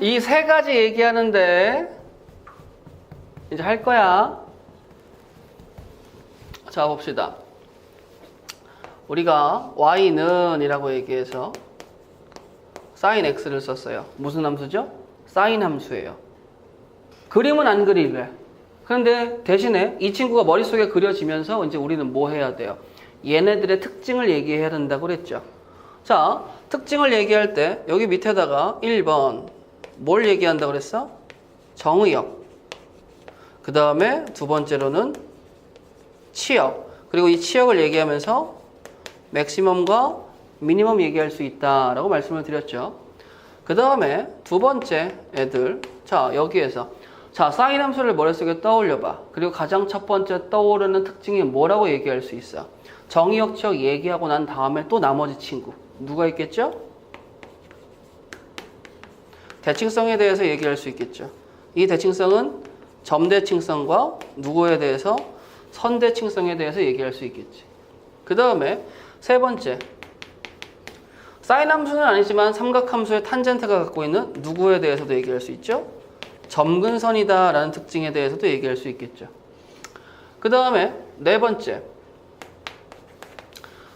이 세 가지 얘기하는데 이제 할 거야. 자, 봅시다. 우리가 y는 이라고 얘기해서 sin x를 썼어요. 무슨 함수죠? sin 함수예요. 그림은 안 그리래. 그런데 대신에 이 친구가 머릿속에 그려지면서 이제 우리는 뭐 해야 돼요? 얘네들의 특징을 얘기해야 된다고 그랬죠. 자, 특징을 얘기할 때 여기 밑에다가 1번 뭘 얘기한다고 그랬어? 정의역. 그 다음에 두 번째로는 치역. 그리고 이 치역을 얘기하면서 맥시멈과 미니멈 얘기할 수 있다라고 말씀을 드렸죠. 그 다음에 두 번째 애들. 자, 여기에서 자, 사인 함수를 머릿속에 떠올려봐. 그리고 가장 첫 번째 떠오르는 특징이 뭐라고 얘기할 수 있어? 정의역, 치역 얘기하고 난 다음에 또 나머지 친구. 누가 있겠죠? 대칭성에 대해서 얘기할 수 있겠죠. 이 대칭성은 점대칭성과 누구에 대해서? 선대칭성에 대해서 얘기할 수 있겠지. 그 다음에 세 번째. 사인 함수는 아니지만 삼각함수의 탄젠트가 갖고 있는 누구에 대해서도 얘기할 수 있죠. 점근선이다 라는 특징에 대해서도 얘기할 수 있겠죠. 그 다음에 네 번째.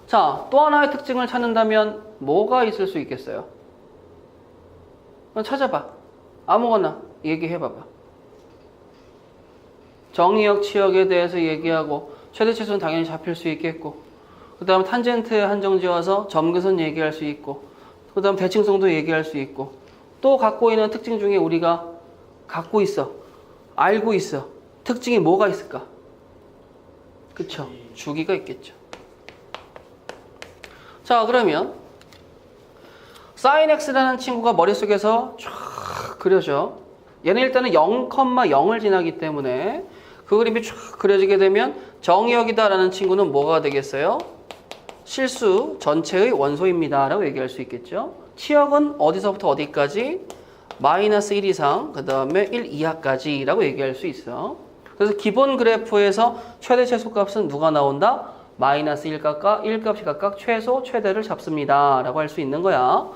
자, 또 하나의 특징을 찾는다면 뭐가 있을 수 있겠어요? 찾아봐. 아무거나 얘기해봐봐. 정의역, 치역에 대해서 얘기하고 최대치수는 당연히 잡힐 수 있겠고, 그 다음 탄젠트에 한정 지어서 점근선 얘기할 수 있고, 그 다음 대칭성도 얘기할 수 있고, 또 갖고 있는 특징 중에 우리가 갖고 있어, 알고 있어. 특징이 뭐가 있을까? 그쵸? 주기가 있겠죠. 자, 그러면 sin x라는 친구가 머릿속에서 쫙 그려져. 얘는 일단은 0,0을 지나기 때문에 그 그림이 쫙 그려지게 되면 정의역이다라는 친구는 뭐가 되겠어요? 실수 전체의 원소입니다 라고 얘기할 수 있겠죠. 치역은 어디서부터 어디까지? 마이너스 1 이상, 그 다음에 1 이하까지 라고 얘기할 수 있어. 그래서 기본 그래프에서 최대 최소값은 누가 나온다? 마이너스 1값과 1값이 각각 최소, 최대를 잡습니다 라고 할 수 있는 거야.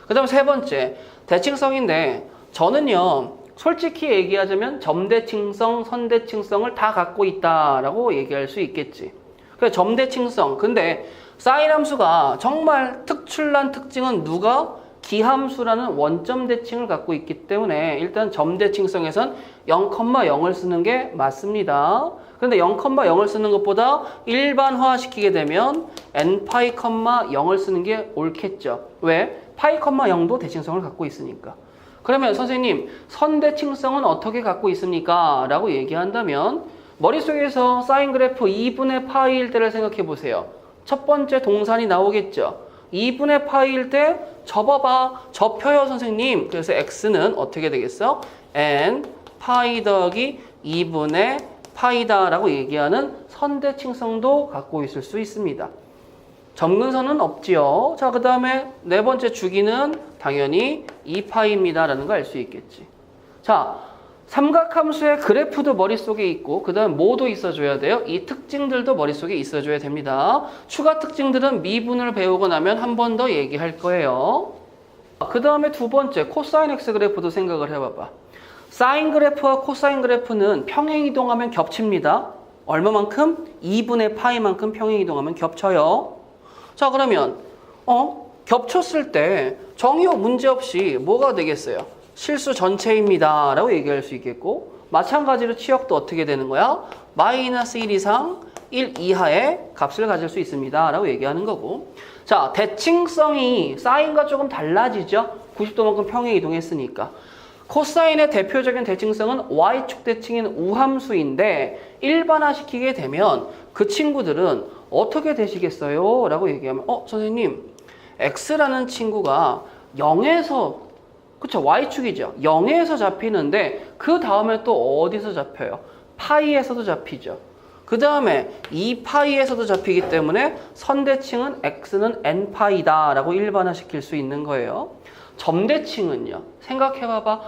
그 다음에 세 번째, 대칭성인데 저는요, 솔직히 얘기하자면 점대칭성, 선대칭성을 다 갖고 있다라고 얘기할 수 있겠지. 그래서 점대칭성, 근데 사인 함수가 정말 특출난 특징은 누가? 기함수라는 원점 대칭을 갖고 있기 때문에 일단 점대칭성에선 0,0을 쓰는 게 맞습니다. 그런데 0,0을 쓰는 것보다 일반화시키게 되면 n파이, 0을 쓰는 게 옳겠죠. 왜? 파이, 0도 대칭성을 갖고 있으니까. 그러면 선생님, 선대칭성은 어떻게 갖고 있습니까? 라고 얘기한다면 머릿속에서 사인 그래프 2분의 파이일 때를 생각해 보세요. 첫 번째 동산이 나오겠죠. 2분의 파이일 때 접어봐. 접혀요, 선생님. 그래서 x는 어떻게 되겠어? n 파이 더하기 2분의 파이다라고 얘기하는 선대칭성도 갖고 있을 수 있습니다. 점근선은 없지요. 자, 그 다음에 네 번째 주기는 당연히 2파이입니다 라는 걸 알 수 있겠지. 자, 삼각함수의 그래프도 머릿속에 있고 그 다음에 뭐도 있어줘야 돼요? 이 특징들도 머릿속에 있어줘야 됩니다. 추가 특징들은 미분을 배우고 나면 한 번 더 얘기할 거예요. 그 다음에 두 번째 코사인 x 그래프도 생각을 해봐봐. 사인 그래프와 코사인 그래프는 평행이동하면 겹칩니다. 얼마만큼? 2분의 파이만큼 평행이동하면 겹쳐요. 자, 그러면 겹쳤을 때 정의역 문제없이 뭐가 되겠어요? 실수 전체입니다 라고 얘기할 수 있겠고, 마찬가지로 치역도 어떻게 되는 거야? 마이너스 1 이상 1 이하의 값을 가질 수 있습니다 라고 얘기하는 거고, 자, 대칭성이 사인과 조금 달라지죠. 90도만큼 평행 이동했으니까. 코사인의 대표적인 대칭성은 y축 대칭인 우함수인데 일반화시키게 되면 그 친구들은 어떻게 되시겠어요? 라고 얘기하면 선생님, x라는 친구가 0에서, 그쵸, y축이죠. 0에서 잡히는데 그 다음에 또 어디서 잡혀요? 파이에서도 잡히죠. 그 다음에 2파이에서도 잡히기 때문에 선대칭은 x는 n파이다 라고 일반화시킬 수 있는 거예요. 점대칭은요, 생각해봐봐.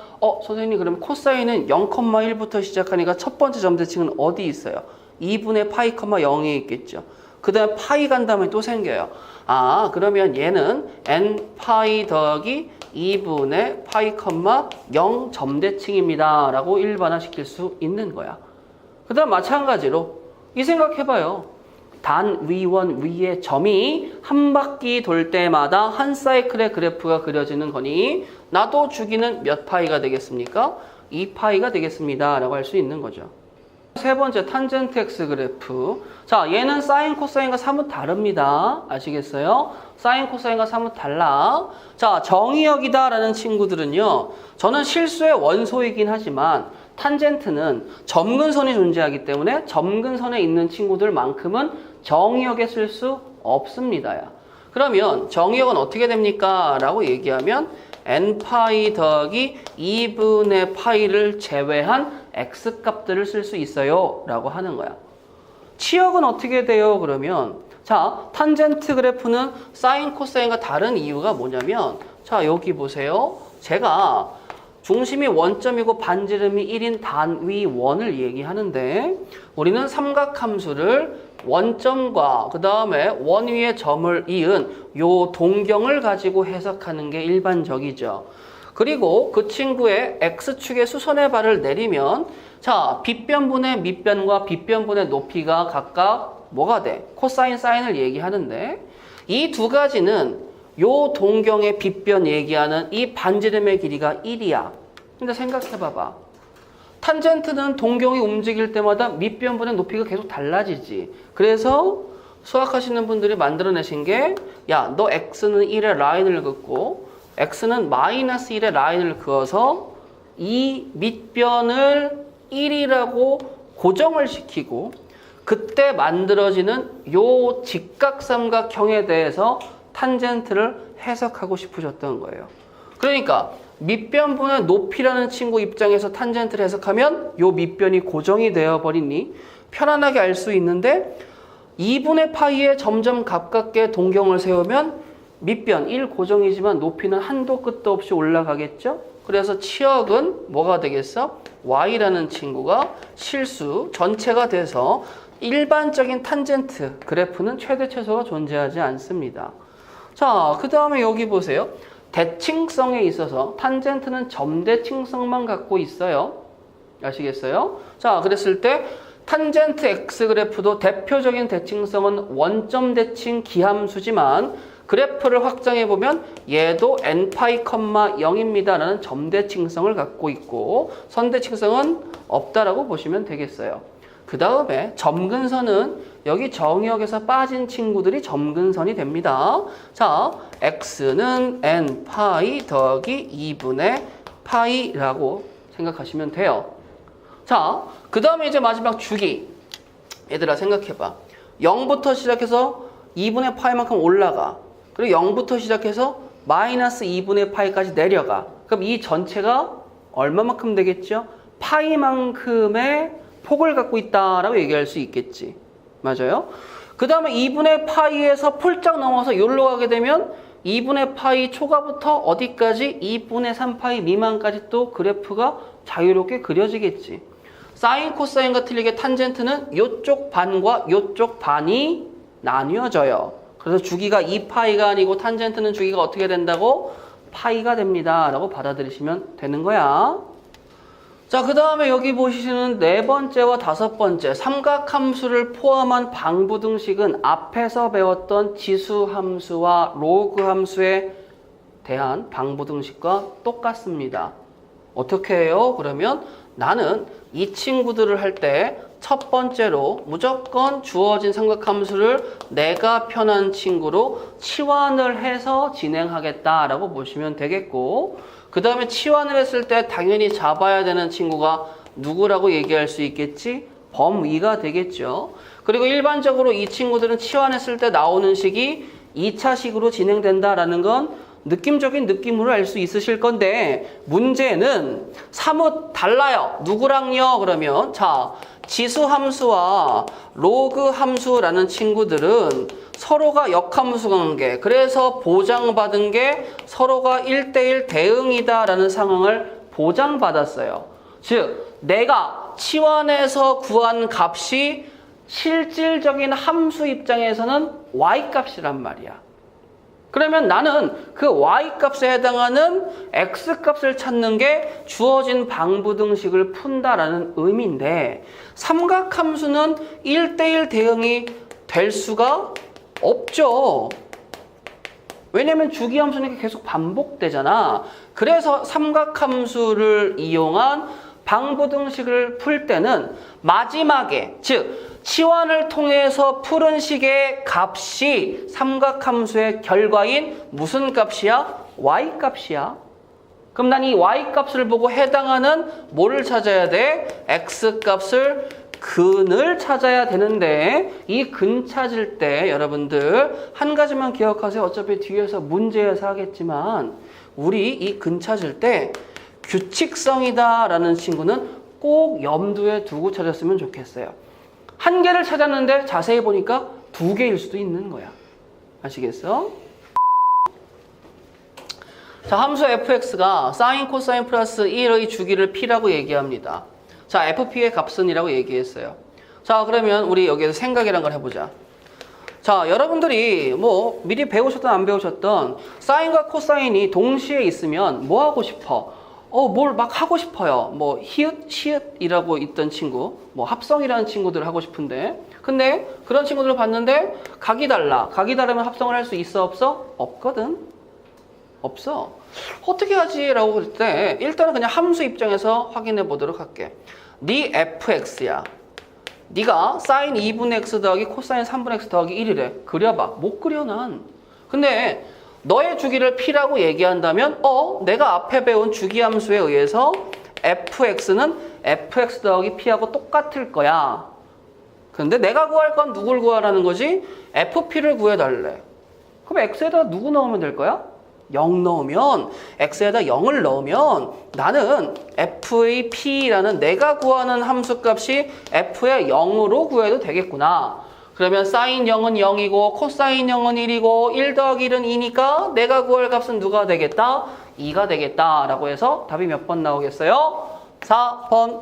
선생님, 그럼 코사인은 0,1부터 시작하니까 첫 번째 점대칭은 어디 있어요? 2분의 파이, 0에 있겠죠. 그 다음에 파이 간 다음에 또 생겨요. 그러면 얘는 n파이 더하기 2분의 파이, 0 점대칭입니다. 라고 일반화시킬 수 있는 거야. 그 다음 마찬가지로 이 생각해봐요. 단 V1 위의 점이 한 바퀴 돌 때마다 한 사이클의 그래프가 그려지는 거니 나도 주기는 몇 파이가 되겠습니까? 2파이가 되겠습니다. 라고 할 수 있는 거죠. 세 번째 탄젠트 X 그래프. 자, 얘는 사인 코사인과 사뭇 다릅니다. 아시겠어요? 사인 코사인과 사뭇 달라. 자, 정의역이다 라는 친구들은요, 저는 실수의 원소이긴 하지만 탄젠트는 점근선이 존재하기 때문에 점근선에 있는 친구들만큼은 정의역에 쓸 수 없습니다. 그러면 정의역은 어떻게 됩니까? 라고 얘기하면 n파이 더하기 2분의 파이를 제외한 x값들을 쓸 수 있어요 라고 하는 거야. 치역은 어떻게 돼요? 그러면 자, 탄젠트 그래프는 사인 코사인과 다른 이유가 뭐냐면, 자, 여기 보세요. 제가 중심이 원점이고 반지름이 1인 단위 원을 얘기하는데 우리는 삼각함수를 원점과 그 다음에 원 위에 점을 이은 요 동경을 가지고 해석하는 게 일반적이죠. 그리고 그 친구의 x축의 수선의 발을 내리면 자, 빗변분의 밑변과 빗변분의 높이가 각각 뭐가 돼? 코사인, 사인을 얘기하는데 이 두 가지는 요 동경의 빗변 얘기하는 이 반지름의 길이가 1이야. 근데 생각해봐봐. 탄젠트는 동경이 움직일 때마다 밑변분의 높이가 계속 달라지지. 그래서 수학하시는 분들이 만들어내신 게, 야, 너 x는 1의 라인을 긋고 x는 마이너스 1의 라인을 그어서 이 밑변을 1이라고 고정을 시키고 그때 만들어지는 요 직각삼각형에 대해서 탄젠트를 해석하고 싶으셨던 거예요. 그러니까 밑변분의 높이라는 친구 입장에서 탄젠트를 해석하면 요 밑변이 고정이 되어버리니 편안하게 알 수 있는데 2분의 파이에 점점 가깝게 동경을 세우면 밑변 1 고정이지만 높이는 한도 끝도 없이 올라가겠죠? 그래서 치역은 뭐가 되겠어? y라는 친구가 실수 전체가 돼서 일반적인 탄젠트 그래프는 최대 최소가 존재하지 않습니다. 자, 그 다음에 여기 보세요. 대칭성에 있어서 탄젠트는 점대칭성만 갖고 있어요. 아시겠어요? 자, 그랬을 때 탄젠트 X 그래프도 대표적인 대칭성은 원점 대칭 기함수지만 그래프를 확장해 보면 얘도 n파이, 0입니다 라는 점대칭성을 갖고 있고 선대칭성은 없다라고 보시면 되겠어요. 그 다음에 점근선은 여기 정의역에서 빠진 친구들이 점근선이 됩니다. 자, x는 n파이 더하기 2분의 파이라고 생각하시면 돼요. 자, 그 다음에 이제 마지막 주기. 얘들아 생각해봐. 0부터 시작해서 2분의 파이만큼 올라가. 그리고 0부터 시작해서 마이너스 2분의 파이까지 내려가. 그럼 이 전체가 얼마만큼 되겠죠? 파이만큼의 폭을 갖고 있다라고 얘기할 수 있겠지. 맞아요? 그 다음에 2분의 파이에서 폴짝 넘어서 여기로 가게 되면 2분의 파이 초과부터 어디까지? 2분의 3파이 미만까지 또 그래프가 자유롭게 그려지겠지. 사인, 코사인과 틀리게 탄젠트는 이쪽 반과 이쪽 반이 나뉘어져요. 그래서 주기가 2파이가 아니고 탄젠트는 주기가 어떻게 된다고? 파이가 됩니다. 라고 받아들이시면 되는 거야. 자, 그 다음에 여기 보시는 네 번째와 다섯 번째 삼각함수를 포함한 방부등식은 앞에서 배웠던 지수함수와 로그함수에 대한 방부등식과 똑같습니다. 어떻게 해요? 그러면 나는 이 친구들을 할 때 첫 번째로 무조건 주어진 삼각함수를 내가 편한 친구로 치환을 해서 진행하겠다라고 보시면 되겠고, 그 다음에 치환을 했을 때 당연히 잡아야 되는 친구가 누구라고 얘기할 수 있겠지? 범위가 되겠죠. 그리고 일반적으로 이 친구들은 치환했을 때 나오는 식이 2차식으로 진행된다라는 건 느낌적인 느낌으로 알 수 있으실 건데 문제는 사뭇 달라요. 누구랑요? 그러면 자, 지수함수와 로그함수라는 친구들은 서로가 역함수 관계, 그래서 보장받은 게 서로가 1대1 대응이다라는 상황을 보장받았어요. 즉, 내가 치환해서 구한 값이 실질적인 함수 입장에서는 y값이란 말이야. 그러면 나는 그 y값에 해당하는 x값을 찾는 게 주어진 방부등식을 푼다라는 의미인데 삼각함수는 1대1 대응이 될 수가 없죠. 왜냐면 주기함수는 계속 반복되잖아. 그래서 삼각함수를 이용한 방부등식을 풀 때는 마지막에, 즉 치환을 통해서 푸른 식의 값이 삼각함수의 결과인 무슨 값이야? y값이야. 그럼 난 이 y값을 보고 해당하는 뭐를 찾아야 돼? x값을 근을 찾아야 되는데 이 근 찾을 때 여러분들 한 가지만 기억하세요. 어차피 뒤에서 문제에서 하겠지만 우리 이 근 찾을 때 규칙성이다 라는 친구는 꼭 염두에 두고 찾았으면 좋겠어요. 한 개를 찾았는데 자세히 보니까 두 개일 수도 있는 거야. 아시겠어? 자, 함수 fx가 사인, 코사인 플러스 1의 주기를 p라고 얘기합니다. 자, fp의 값은 이라고 얘기했어요. 자, 그러면 우리 여기에서 생각이란 걸 해보자. 자, 여러분들이 뭐 미리 배우셨든 안 배우셨든 사인과 코사인이 동시에 있으면 뭐 하고 싶어? 뭘 막 하고 싶어요. 뭐 히읗, 시읒이라고 있던 친구, 뭐 합성이라는 친구들 하고 싶은데 근데 그런 친구들을 봤는데 각이 달라. 각이 다르면 합성을 할 수 있어 없어? 없거든. 없어. 어떻게 하지? 라고 할 때 일단은 그냥 함수 입장에서 확인해 보도록 할게. 네 fx야. 네가 사인 2분의 x 더하기 코사인 3분의 x 더하기 1이래. 그려봐. 못 그려 난. 근데 너의 주기를 p라고 얘기한다면 내가 앞에 배운 주기함수에 의해서 fx는 fx 더하기 p하고 똑같을 거야. 근데 내가 구할 건 누굴 구하라는 거지? fp를 구해달래. 그럼 x에다 누구 넣으면 될 거야? 0 넣으면 x에다 0을 넣으면 나는 f의 p라는 내가 구하는 함수값이 f의 0으로 구해도 되겠구나. 그러면 사인 0은 0이고 코사인 0은 1이고 1 더하기 1은 2니까 내가 구할 값은 누가 되겠다? 2가 되겠다 라고 해서 답이 몇 번 나오겠어요? 4번.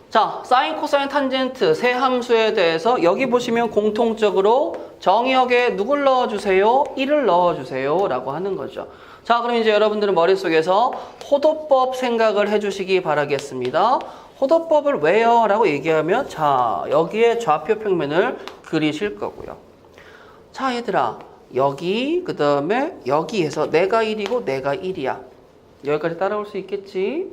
자, 사인, 코사인, 탄젠트 세 함수에 대해서 여기 보시면 공통적으로 정의역에 누굴 넣어주세요? 1을 넣어주세요 라고 하는 거죠. 자, 그럼 이제 여러분들은 머릿속에서 호도법 생각을 해주시기 바라겠습니다. 호도법을 왜요? 라고 얘기하면 자, 여기에 좌표 평면을 그리실 거고요. 자, 얘들아, 여기 그 다음에 여기에서 내가 1이고 내가 1이야. 여기까지 따라올 수 있겠지?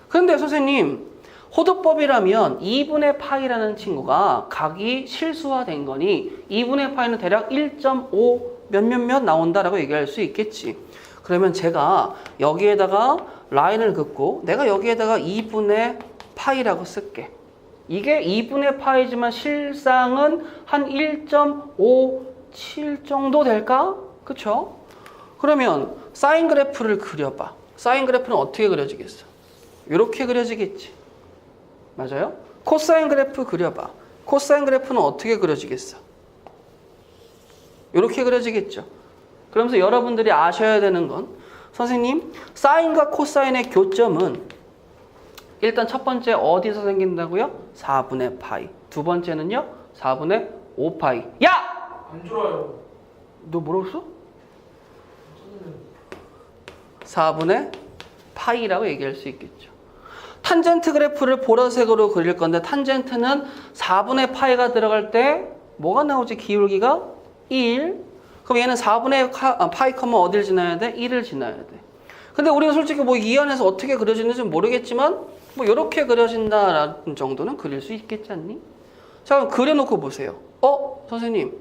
근데 선생님, 호도법이라면 2분의 파이라는 친구가 각이 실수화된 거니 2분의 파이는 대략 1.5 몇몇몇 나온다라고 얘기할 수 있겠지. 그러면 제가 여기에다가 라인을 긋고 내가 여기에다가 2분의 파이라고 쓸게. 이게 2분의 파이지만 실상은 한 1.57 정도 될까? 그쵸? 그러면 사인 그래프를 그려봐. 사인 그래프는 어떻게 그려지겠어? 이렇게 그려지겠지. 맞아요? 코사인 그래프 그려봐. 코사인 그래프는 어떻게 그려지겠어? 이렇게 그려지겠죠. 그러면서 여러분들이 아셔야 되는 건 선생님, 사인과 코사인의 교점은 일단 첫 번째 어디서 생긴다고요? 4분의 파이. 두 번째는요? 4분의 5파이. 야! 안 좋아요. 너 뭐라고 했어? 4분의 파이라고 얘기할 수 있겠죠. 탄젠트 그래프를 보라색으로 그릴 건데 탄젠트는 4분의 파이가 들어갈 때 뭐가 나오지? 기울기가 1. 그럼 얘는 4분의 파이 컴마 어딜 지나야 돼? 1을 지나야 돼. 근데 우리는 솔직히 뭐 이 안에서 어떻게 그려지는지 모르겠지만 뭐 이렇게 그려진다라는 정도는 그릴 수 있겠지 않니? 자, 그럼 그려놓고 보세요. 선생님,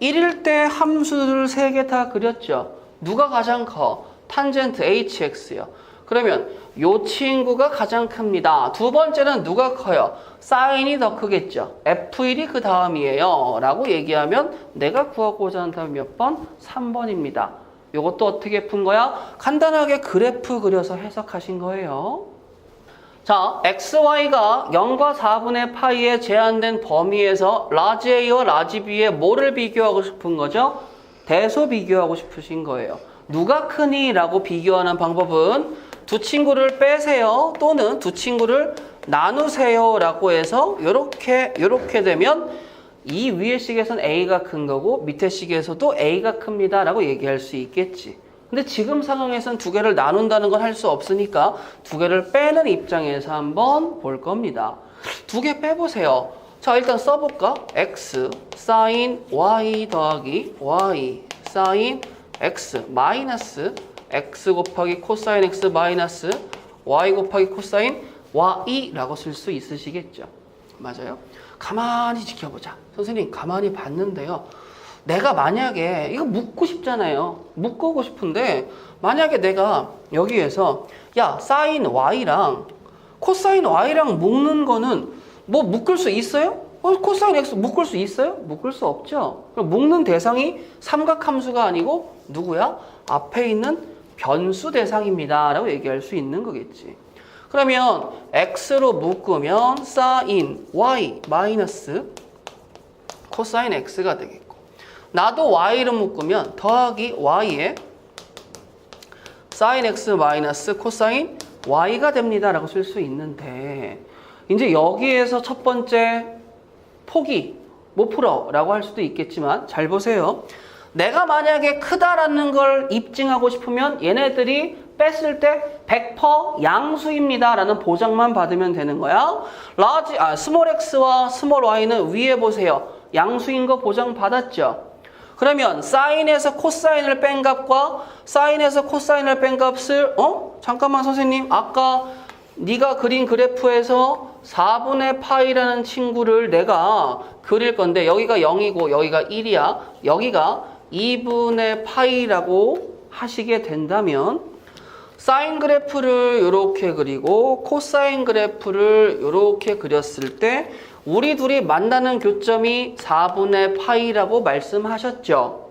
1일 때 함수들 3개 다 그렸죠? 누가 가장 커? 탄젠트 hx요. 그러면 요 친구가 가장 큽니다. 두 번째는 누가 커요? 사인이 더 크겠죠. f1이 그 다음이에요. 라고 얘기하면 내가 구하고자 하는 답이 몇 번? 3번입니다. 요것도 어떻게 푼 거야? 간단하게 그래프 그려서 해석하신 거예요. 자, xy가 0과 4분의 파이에 제한된 범위에서 라지 a와 라지 b에 뭐를 비교하고 싶은 거죠? 대소 비교하고 싶으신 거예요. 누가 크니? 라고 비교하는 방법은 두 친구를 빼세요. 또는 두 친구를 나누세요. 라고 해서 요렇게 되면 이 위의 식에선 A가 큰 거고 밑에 식에서도 A가 큽니다 라고 얘기할 수 있겠지. 근데 지금 상황에선 두 개를 나눈다는 건 할 수 없으니까 두 개를 빼는 입장에서 한번 볼 겁니다. 두 개 빼보세요. 자, 일단 써볼까? x sin y 더하기 y sin x 마이너스 x 곱하기 코사인 x 마이너스 y 곱하기 코사인 y라고 쓸 수 있으시겠죠? 맞아요? 가만히 지켜보자. 선생님 가만히 봤는데요. 내가 만약에 이거 묻고 싶잖아요. 묶고 싶은데 만약에 내가 여기에서 야 사인 y랑 코사인 y랑 묶는 거는 뭐 묶을 수 있어요? 코사인 x 묶을 수 있어요? 묶을 수 없죠. 그럼 묶는 대상이 삼각함수가 아니고 누구야? 앞에 있는 변수 대상입니다 라고 얘기할 수 있는 거겠지. 그러면 x로 묶으면 사인 y 마이너스 코사인 x가 되겠고, 나도 y로 묶으면 더하기 y에 사인 x 마이너스 코사인 y가 됩니다 라고 쓸 수 있는데, 이제 여기에서 첫 번째 포기 못 풀어 라고 할 수도 있겠지만 잘 보세요. 내가 만약에 크다라는 걸 입증하고 싶으면 얘네들이 뺐을 때 100% 양수입니다 라는 보장만 받으면 되는 거야. 스몰 x와 스몰 y는 위에 보세요. 양수인 거 보장 받았죠. 그러면 사인에서 코사인을 뺀 값과 사인에서 코사인을 뺀 값을 잠깐만 선생님, 아까 네가 그린 그래프에서 4분의 파이라는 친구를 내가 그릴 건데 여기가 0이고 여기가 1이야. 여기가 2분의 파이라고 하시게 된다면 사인 그래프를 이렇게 그리고 코사인 그래프를 이렇게 그렸을 때 우리 둘이 만나는 교점이 4분의 파이라고 말씀하셨죠.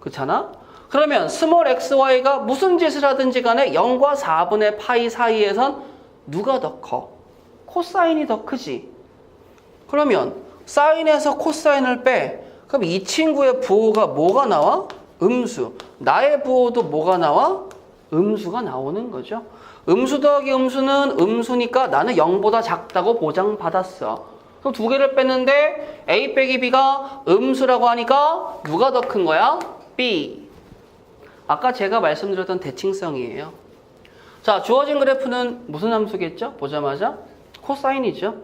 그렇잖아? 그러면 스몰 xy가 무슨 짓을 하든지 간에 0과 4분의 파이 사이에선 누가 더 커? 코사인이 더 크지. 그러면 사인에서 코사인을 빼. 그럼 이 친구의 부호가 뭐가 나와? 음수. 나의 부호도 뭐가 나와? 음수가 나오는 거죠. 음수 더하기 음수는 음수니까 나는 0보다 작다고 보장받았어. 그럼 두 개를 뺐는데 A 빼기 B가 음수라고 하니까 누가 더 큰 거야? B. 아까 제가 말씀드렸던 대칭성이에요. 자, 주어진 그래프는 무슨 함수겠죠? 보자마자 코사인이죠.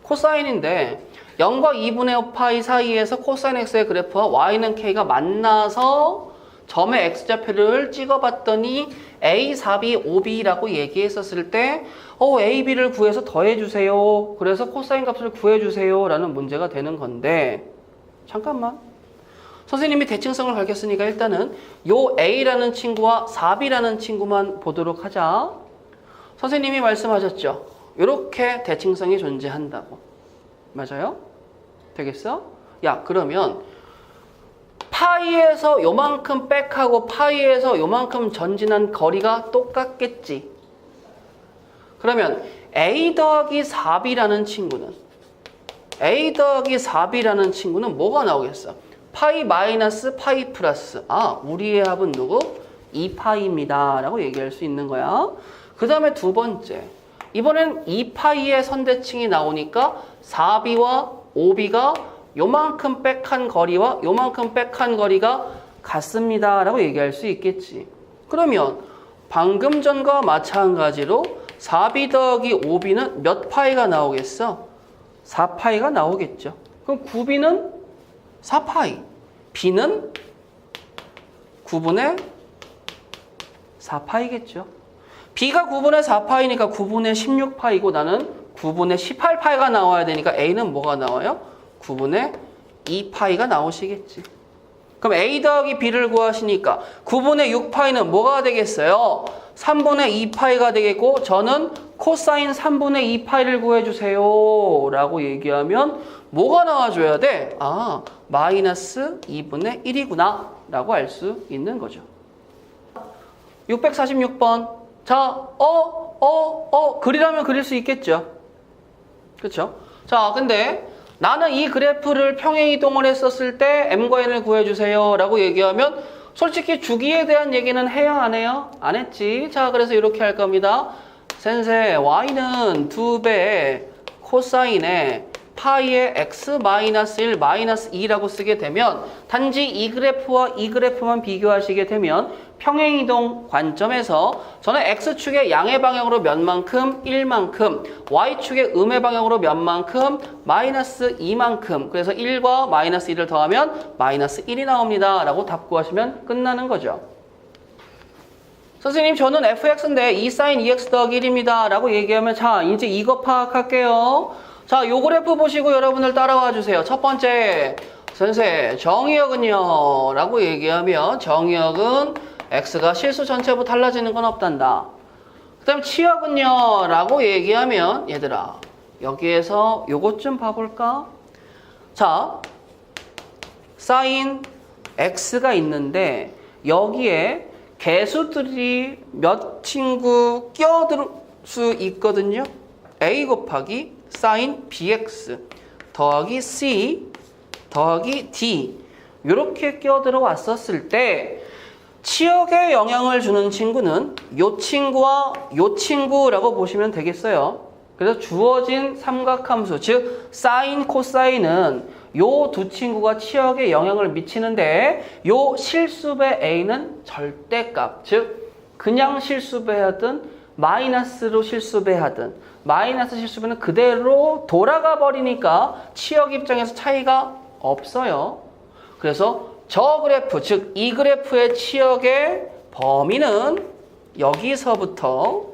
코사인인데 0과 2분의 5 파이 사이에서 코사인 x의 그래프와 y는 k가 만나서 점의 x좌표를 찍어봤더니 a, 4b, 5b라고 얘기했었을 때 a, b를 구해서 더해주세요. 그래서 코사인 값을 구해주세요 라는 문제가 되는 건데, 잠깐만. 선생님이 대칭성을 밝혔으니까 일단은 요 a라는 친구와 4b라는 친구만 보도록 하자. 선생님이 말씀하셨죠. 이렇게 대칭성이 존재한다고. 맞아요? 되겠어? 야, 그러면 파이에서 요만큼 백하고 파이에서 요만큼 전진한 거리가 똑같겠지. 그러면 a 더하기 4b라는 친구는 뭐가 나오겠어? 파이 마이너스 파이 플러스. 우리의 합은 누구? 2파이입니다 라고 얘기할 수 있는 거야. 그 다음에 두 번째, 이번엔 2파이의 선대칭이 나오니까 4b와 5b가 요만큼 백한 거리와 요만큼 백한 거리가 같습니다 라고 얘기할 수 있겠지. 그러면 방금 전과 마찬가지로 4b 더하기 5b는 몇 파이가 나오겠어? 4파이가 나오겠죠. 그럼 9b는 4파이, b는 9분의 4파이겠죠. b가 9분의 4파이니까 9분의 16파이고 나는 9분의 18파이가 나와야 되니까 a는 뭐가 나와요? 9분의 2파이가 나오시겠지. 그럼 a 더하기 b를 구하시니까 9분의 6파이는 뭐가 되겠어요? 3분의 2파이가 되겠고, 저는 코사인 3분의 2파이를 구해주세요 라고 얘기하면 뭐가 나와줘야 돼? 마이너스 2분의 1이구나 라고 알 수 있는 거죠. 646번. 자, 그리라면 그릴 수 있겠죠. 그렇죠? 자, 근데 나는 이 그래프를 평행 이동을 했었을 때 m과 n을 구해주세요 라고 얘기하면 솔직히 주기에 대한 얘기는 해요, 안 해요? 안 했지. 자, 그래서 이렇게 할 겁니다. 센세, y는 2배 코사인에 파이의 x-1 -2라고 쓰게 되면 단지 이 그래프와 이 그래프만 비교하시게 되면 평행이동 관점에서 저는 x축의 양의 방향으로 몇 만큼? 1만큼, y축의 음의 방향으로 몇 만큼? -2만큼. 그래서 1과 -1을 더하면 -1이 나옵니다 라고 답 구하시면 끝나는 거죠. 선생님 저는 fx인데 2 sin 2x 더하기 1입니다 라고 얘기하면 자 이제 이거 파악할게요. 자 요 그래프 보시고 여러분들 따라와 주세요. 첫 번째 선생 정의역은요 라고 얘기하면 정의역은 x가 실수 전체부 달라지는 건 없단다. 그 다음에 치역은요 라고 얘기하면 얘들아 여기에서 요것 좀 봐볼까? 자 sin x가 있는데 여기에 개수들이 몇 친구 끼어들 수 있거든요. a 곱하기 sin bx 더하기 c 더하기 d 이렇게 끼어들어 왔었을 때 치역에 영향을 주는 친구는 요 친구와 요 친구라고 보시면 되겠어요. 그래서 주어진 삼각함수 즉 사인 코사인은 요 두 친구가 치역에 영향을 미치는데 요 실수배 a는 절대값 즉 그냥 실수배하든 마이너스로 실수배하든 마이너스 실수배는 그대로 돌아가 버리니까 치역 입장에서 차이가 없어요. 그래서 저 그래프 즉 이 그래프의 치역의 범위는 여기서부터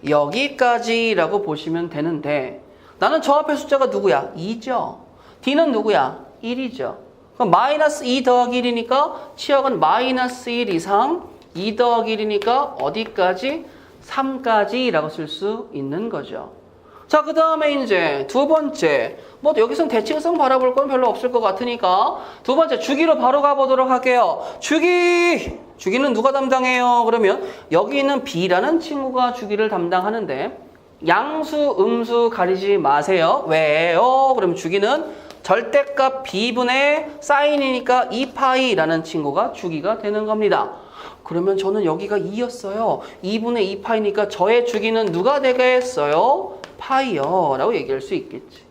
여기까지라고 보시면 되는데 나는 저 앞에 숫자가 누구야? 2죠. D는 누구야? 1이죠. 그럼 -2 더하기 1이니까 치역은 -1 이상 2 더하기 1이니까 어디까지? 3까지라고 쓸 수 있는 거죠. 자, 그 다음에 이제 두 번째 뭐 여기서는 대칭성 바라볼 건 별로 없을 것 같으니까 두 번째 주기로 바로 가보도록 할게요. 주기는 누가 담당해요? 그러면 여기 있는 B라는 친구가 주기를 담당하는데 양수, 음수 가리지 마세요. 왜요? 그럼 주기는 절대값 B분의 사인이니까 2파이라는 친구가 주기가 되는 겁니다. 그러면 저는 여기가 2였어요. 2분의 2파이니까 저의 주기는 누가 되겠어요? 파이요 라고 얘기할 수 있겠지.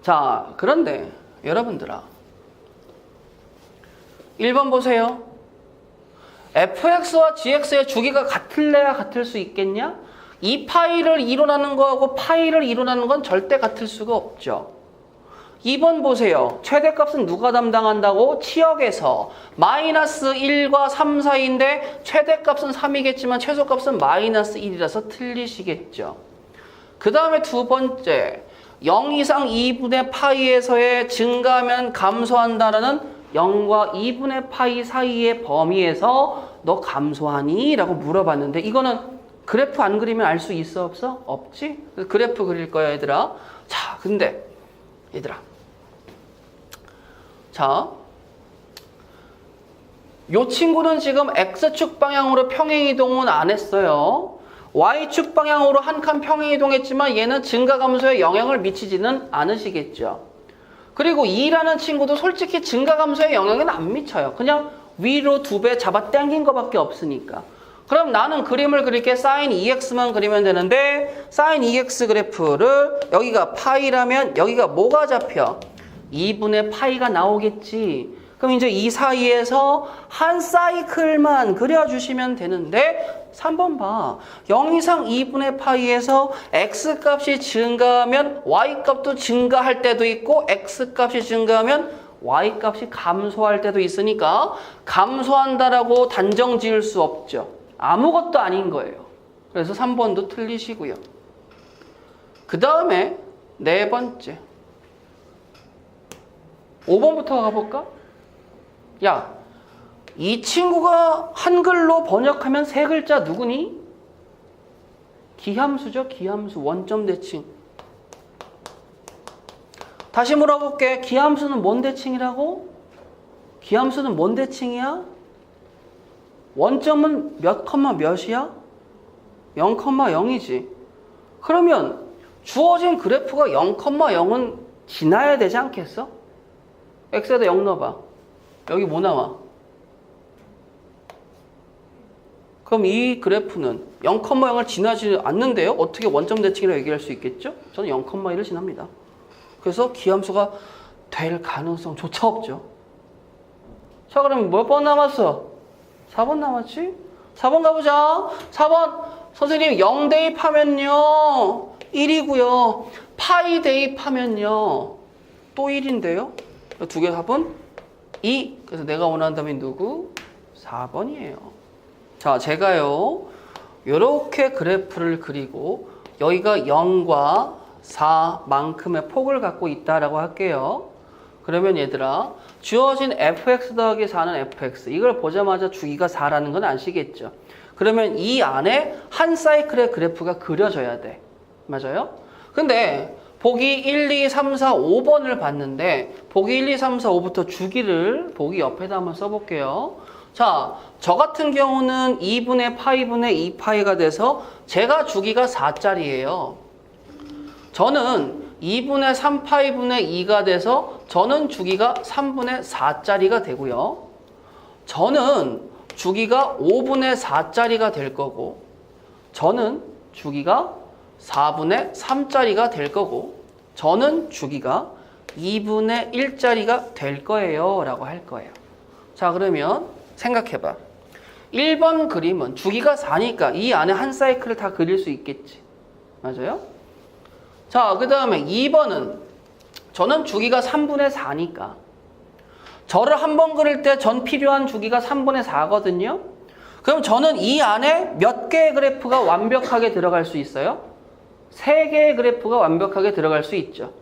자, 그런데 여러분들아 1번 보세요. fx와 gx의 주기가 같을래야 같을 수 있겠냐? 2파이를 이론하는 거하고 파이를 이론하는 건 절대 같을 수가 없죠. 2번 보세요. 최대값은 누가 담당한다고? 치역에서 -1과 3 사이인데 최대값은 3이겠지만 최소값은 -1이라서 틀리시겠죠. 그 다음에 두 번째 0 이상 2분의 파이에서의 증가하면 감소한다라는 0과 2분의 파이 사이의 범위에서 너 감소하니? 라고 물어봤는데 이거는 그래프 안 그리면 알 수 있어 없어? 없지? 그래프 그릴 거야 얘들아. 자 근데 얘들아 자 요 친구는 지금 X축 방향으로 평행이동은 안 했어요. Y축 방향으로 한 칸 평행이동했지만 얘는 증가 감소에 영향을 미치지는 않으시겠죠. 그리고 2라는 친구도 솔직히 증가 감소에 영향은 안 미쳐요. 그냥 위로 2배 잡아 당긴 거밖에 없으니까. 그럼 나는 그림을 그릴게. sin 2x만 그리면 되는데 sin 2x 그래프를 여기가 파이라면 여기가 뭐가 잡혀? 2분의 파이가 나오겠지. 그럼 이제 이 사이에서 한 사이클만 그려주시면 되는데 3번 봐. 0 이상 2분의 파이에서 x값이 증가하면 y값도 증가할 때도 있고 x값이 증가하면 y값이 감소할 때도 있으니까 감소한다라고 단정 지을 수 없죠. 아무것도 아닌 거예요. 그래서 3번도 틀리시고요. 그 다음에 네 번째 5번부터 가볼까? 야, 이 친구가 한글로 번역하면 세 글자 누구니? 기함수죠. 기함수. 원점 대칭. 다시 물어볼게. 기함수는 뭔 대칭이라고? 기함수는 뭔 대칭이야? 원점은 몇 컴마 몇이야? 0,0이지. 그러면 주어진 그래프가 0,0은 지나야 되지 않겠어? x에다 0 넣어봐. 여기 뭐 나와? 그럼 이 그래프는 0,0을 지나지 않는데요? 어떻게 원점 대칭이라고 얘기할 수 있겠죠? 저는 0,1을 지납니다. 그래서 기함수가 될 가능성조차 없죠. 자, 그럼 몇 번 남았어? 4번 남았지? 4번 가보자. 4번. 선생님 0 대입하면요 1이고요. 파이 대입하면요 또 1인데요. 두 개 답은 2. 그래서 내가 원하는 답이 누구? 4번이에요. 자, 제가요 요렇게 그래프를 그리고 여기가 0과 4만큼의 폭을 갖고 있다라고 할게요. 그러면 얘들아 주어진 fx 더하기 4는 fx 이걸 보자마자 주기가 4라는 건 아시겠죠? 그러면 이 안에 한 사이클의 그래프가 그려져야 돼. 맞아요? 근데 보기 1, 2, 3, 4, 5번을 봤는데 보기 1, 2, 3, 4, 5부터 주기를 보기 옆에다 한번 써볼게요. 자, 저 같은 경우는 2분의 파이분의 2파이가 돼서 제가 주기가 4짜리예요. 저는 2분의 3파이분의 2가 돼서 저는 주기가 3분의 4짜리가 되고요. 저는 주기가 5분의 4짜리가 될 거고 저는 주기가 4분의 3짜리가 될 거고 저는 주기가 2분의 1짜리가 될 거예요 라고 할 거예요. 자, 그러면 생각해봐. 1번 그림은 주기가 4니까 이 안에 한 사이클을 다 그릴 수 있겠지. 맞아요? 자, 그 다음에 2번은 저는 주기가 3분의 4니까 저를 한 번 그릴 때 전 필요한 주기가 3분의 4거든요. 그럼 저는 이 안에 몇 개의 그래프가 완벽하게 들어갈 수 있어요? 3개의 그래프가 완벽하게 들어갈 수 있죠.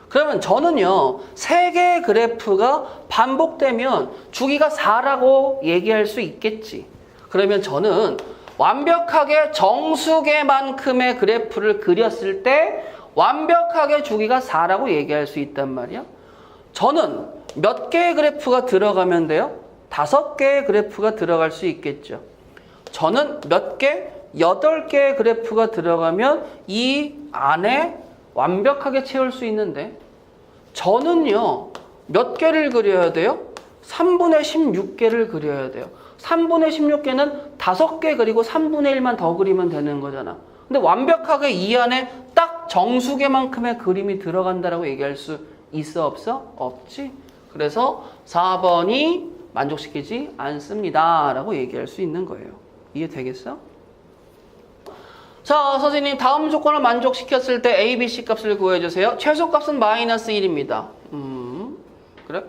그러면 저는요 3개의 그래프가 반복되면 주기가 4라고 얘기할 수 있겠지. 그러면 저는 완벽하게 정수개만큼의 그래프를 그렸을 때 완벽하게 주기가 4라고 얘기할 수 있단 말이야. 저는 몇 개의 그래프가 들어가면 돼요? 5개의 그래프가 들어갈 수 있겠죠. 저는 몇 개? 8개의 그래프가 들어가면 이 안에 완벽하게 채울 수 있는데 저는요 몇 개를 그려야 돼요? 3분의 16개를 그려야 돼요. 3분의 16개는 5개 그리고 3분의 1만 더 그리면 되는 거잖아. 근데 완벽하게 이 안에 딱 정수개만큼의 그림이 들어간다라고 얘기할 수 있어 없어? 없지. 그래서 4번이 만족시키지 않습니다 라고 얘기할 수 있는 거예요. 이해되겠어? 자, 선생님 다음 조건을 만족시켰을 때 A, B, C 값을 구해주세요. 최소값은 마이너스 1입니다. 그래?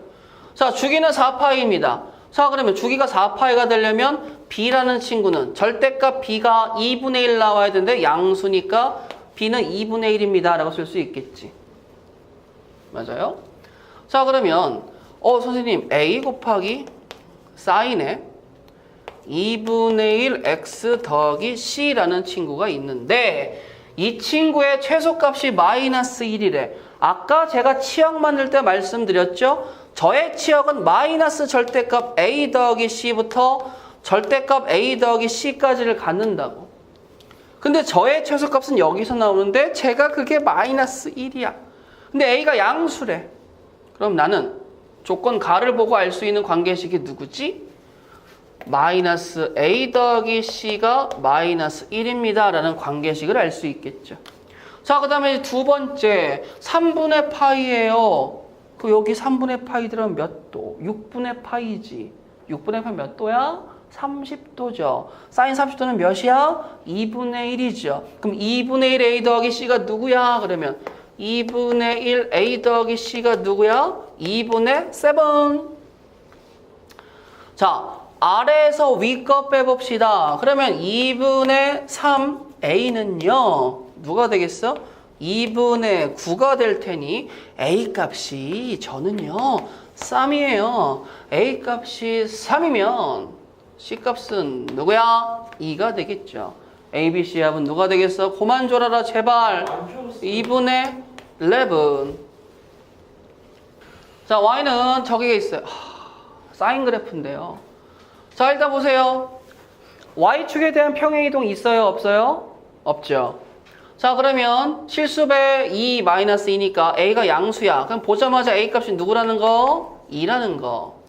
자, 주기는 4파이입니다. 자, 그러면 주기가 4파이가 되려면 B라는 친구는 절대값 B가 2분의 1 나와야 되는데 양수니까 B는 2분의 1입니다 라고 쓸 수 있겠지. 맞아요? 자, 그러면 선생님 A 곱하기 사인에 2분의 1 x 더하기 c라는 친구가 있는데 이 친구의 최소값이 마이너스 1이래. 아까 제가 치역 만들 때 말씀드렸죠? 저의 치역은 마이너스 절대값 a 더하기 c부터 절대값 a 더하기 c까지를 갖는다고. 근데 저의 최소값은 여기서 나오는데 제가 그게 마이너스 1이야. 근데 a가 양수래. 그럼 나는 조건 가를 보고 알 수 있는 관계식이 누구지? 마이너스 a 더하기 c가 마이너스 1입니다 라는 관계식을 알 수 있겠죠. 자, 그 다음에 두 번째 3분의 파이예요. 그 여기 3분의 파이 들어가면 몇 도? 6분의 파이지. 6분의 파이 몇 도야? 30도죠. 사인 30도는 몇이야? 2분의 1이죠. 그럼 2분의 1 a 더하기 c가 누구야? 그러면 2분의 1 a 더하기 c가 누구야? 2분의 7. 자, 아래에서 위 거 빼봅시다. 그러면 2분의 3 a는요 누가 되겠어? 2분의 9가 될 테니 a 값이 저는요 3이에요. a 값이 3이면 c 값은 누구야? 2가 되겠죠. a, b, c 합은 누가 되겠어? 그만 줘라라 제발. 2분의 11. 자, y는 저기에 있어요. 사인 그래프인데요. 자, 일단 보세요. y축에 대한 평행이동 있어요? 없어요? 없죠. 자, 그러면 실수배 2-2니까 a가 양수야. 그럼 보자마자 a 값이 누구라는 거? 2라는 거.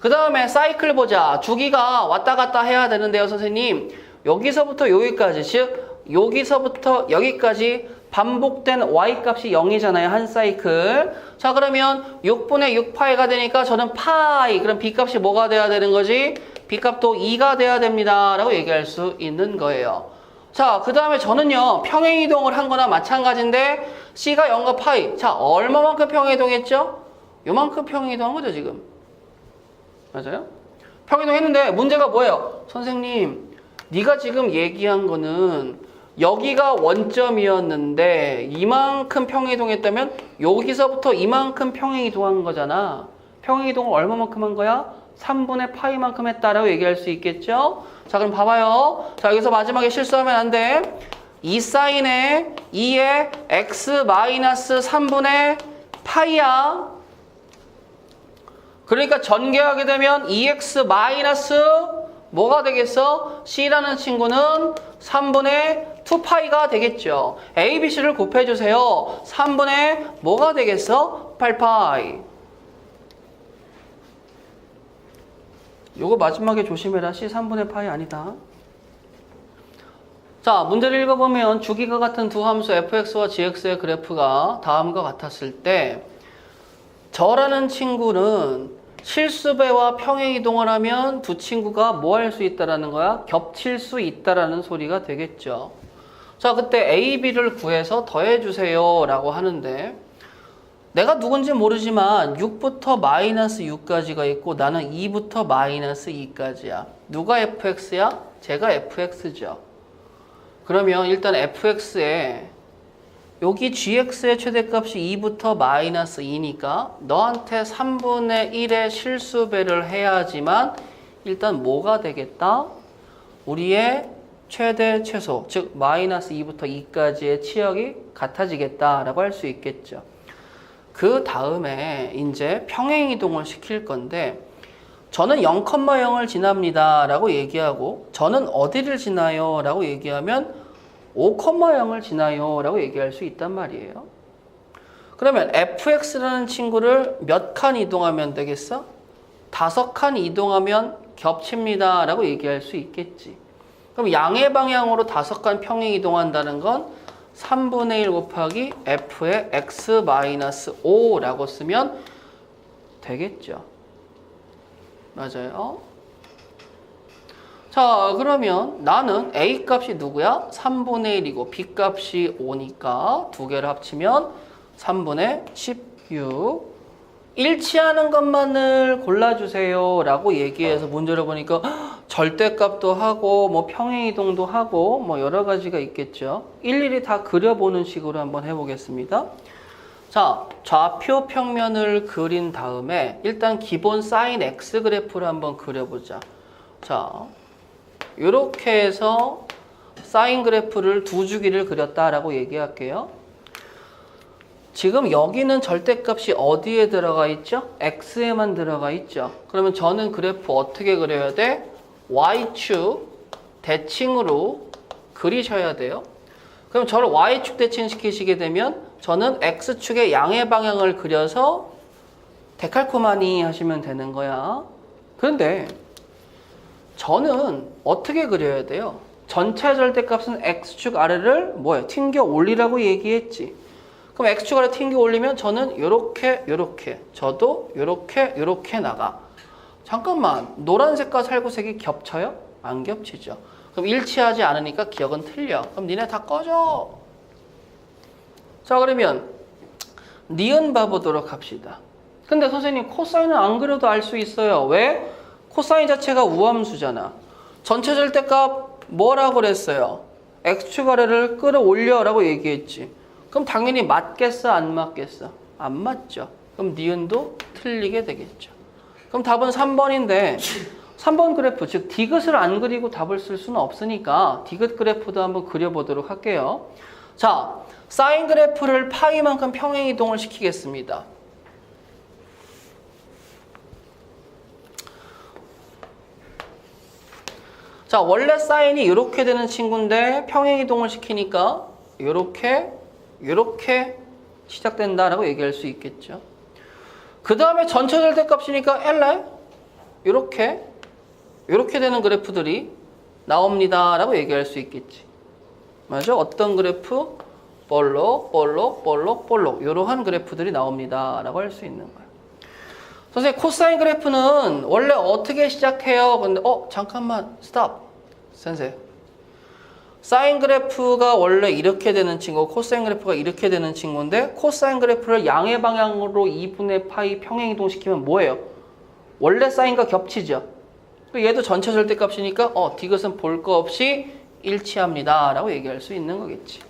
그 다음에 사이클 보자. 주기가 왔다 갔다 해야 되는데요, 선생님. 여기서부터 여기까지, 즉 여기서부터 여기까지 반복된 y값이 0이잖아요. 한 사이클. 자, 그러면 6분의 6파이가 되니까 저는 파이. 그럼 b값이 뭐가 돼야 되는 거지? b값도 2가 돼야 됩니다. 라고 얘기할 수 있는 거예요. 자, 그 다음에 저는요, 평행이동을 한 거나 마찬가지인데 c가 0과 파이. 자, 얼마만큼 평행이동했죠? 요만큼 평행이동한 거죠, 지금. 맞아요? 평행이동했는데 문제가 뭐예요? 선생님, 네가 지금 얘기한 거는 여기가 원점이었는데 이만큼 평행이동했다면 여기서부터 이만큼 평행이동한 거잖아. 평행이동을 얼마만큼 한 거야? 3분의 파이만큼 했다라고 얘기할 수 있겠죠? 자, 그럼 봐봐요. 자, 여기서 마지막에 실수하면 안 돼. 2 사인에 2의 x 마이너스 3분의 파이야. 그러니까 전개하게 되면 2x 마이너스 뭐가 되겠어? c라는 친구는 3분의 2파이가 되겠죠. a, b, c를 곱해주세요. 3분의 뭐가 되겠어? 8파이. 요거 마지막에 조심해라. c 3분의 파이 아니다. 자, 문제를 읽어보면 주기가 같은 두 함수 fx와 gx의 그래프가 다음과 같았을 때 저라는 친구는 실수배와 평행이동을 하면 두 친구가 뭐 할 수 있다라는 거야? 겹칠 수 있다라는 소리가 되겠죠. 자, 그때 A, B를 구해서 더해주세요 라고 하는데 내가 누군지 모르지만 6부터 마이너스 6까지가 있고 나는 2부터 마이너스 2까지야. 누가 fx야? 제가 fx죠. 그러면 일단 fx에 여기 gx의 최대값이 2부터 마이너스 2니까 너한테 3분의 1의 실수배를 해야지만 일단 뭐가 되겠다? 우리의 최대 최소, 즉 마이너스 2부터 2까지의 치역이 같아지겠다라고 할 수 있겠죠. 그 다음에 이제 평행이동을 시킬 건데 저는 0,0을 지납니다 라고 얘기하고 저는 어디를 지나요? 라고 얘기하면 5,0을 지나요 라고 얘기할 수 있단 말이에요. 그러면 fx라는 친구를 몇 칸 이동하면 되겠어? 5칸 이동하면 겹칩니다 라고 얘기할 수 있겠지. 그럼 양의 방향으로 5칸 평행 이동한다는 건 3분의 1 곱하기 f의 x-5 라고 쓰면 되겠죠. 맞아요. 자, 그러면 나는 A 값이 누구야? 3분의 1이고 B 값이 5니까 두 개를 합치면 3분의 16. 일치하는 것만을 골라주세요 라고 얘기해서 문제를 보니까 절대값도 하고 뭐 평행이동도 하고 뭐 여러 가지가 있겠죠. 일일이 다 그려보는 식으로 한번 해보겠습니다. 자, 좌표 평면을 그린 다음에 일단 기본 사인 x 그래프를 한번 그려보자. 자, 이렇게 해서 사인 그래프를 두 주기를 그렸다라고 얘기할게요. 지금 여기는 절대값이 어디에 들어가 있죠? x에만 들어가 있죠. 그러면 저는 그래프 어떻게 그려야 돼? y축 대칭으로 그리셔야 돼요. 그럼 저를 y축 대칭 시키시게 되면 저는 x축의 양의 방향을 그려서 데칼코마니 하시면 되는 거야. 그런데 저는 어떻게 그려야 돼요? 전체 절대값은 x축 아래를 뭐예요? 튕겨 올리라고 얘기했지. 그럼 x축 아래 튕겨 올리면 저는 요렇게 저도 요렇게 나가. 잠깐만, 노란색과 살구색이 겹쳐요? 안 겹치죠. 그럼 일치하지 않으니까 기억은 틀려. 그럼 니네 다 꺼져. 자, 그러면 니은 봐보도록 합시다. 근데 선생님 코사인은 안 그려도 알 수 있어요. 왜? 코사인 자체가 우함수잖아. 전체 절대값 뭐라고 그랬어요? x축 아래를 끌어올려 라고 얘기했지. 그럼 당연히 맞겠어? 안 맞겠어? 안 맞죠. 그럼 니은도 틀리게 되겠죠. 그럼 답은 3번인데 3번 그래프, 즉 디귿을 안 그리고 답을 쓸 수는 없으니까 디귿 그래프도 한번 그려보도록 할게요. 자, 사인 그래프를 파이만큼 평행이동을 시키겠습니다. 자, 원래 사인이 이렇게 되는 친구인데 평행이동을 시키니까 이렇게 시작된다라고 얘기할 수 있겠죠. 그 다음에 전체 절대값이니까 LR 이렇게 되는 그래프들이 나옵니다 라고 얘기할 수 있겠지. 맞아? 어떤 그래프? 볼록 이러한 그래프들이 나옵니다 라고 할 수 있는 거야. 선생님, 코사인 그래프는 원래 어떻게 시작해요? 근데 잠깐만, 스탑. 선생님, 사인 그래프가 원래 이렇게 되는 친구, 코사인 그래프가 이렇게 되는 친구인데, 코사인 그래프를 양의 방향으로 2분의 파이 평행 이동시키면 뭐예요? 원래 사인과 겹치죠. 얘도 전체 절대값이니까 디귿은 볼 거 없이 일치합니다 라고 얘기할 수 있는 거겠지.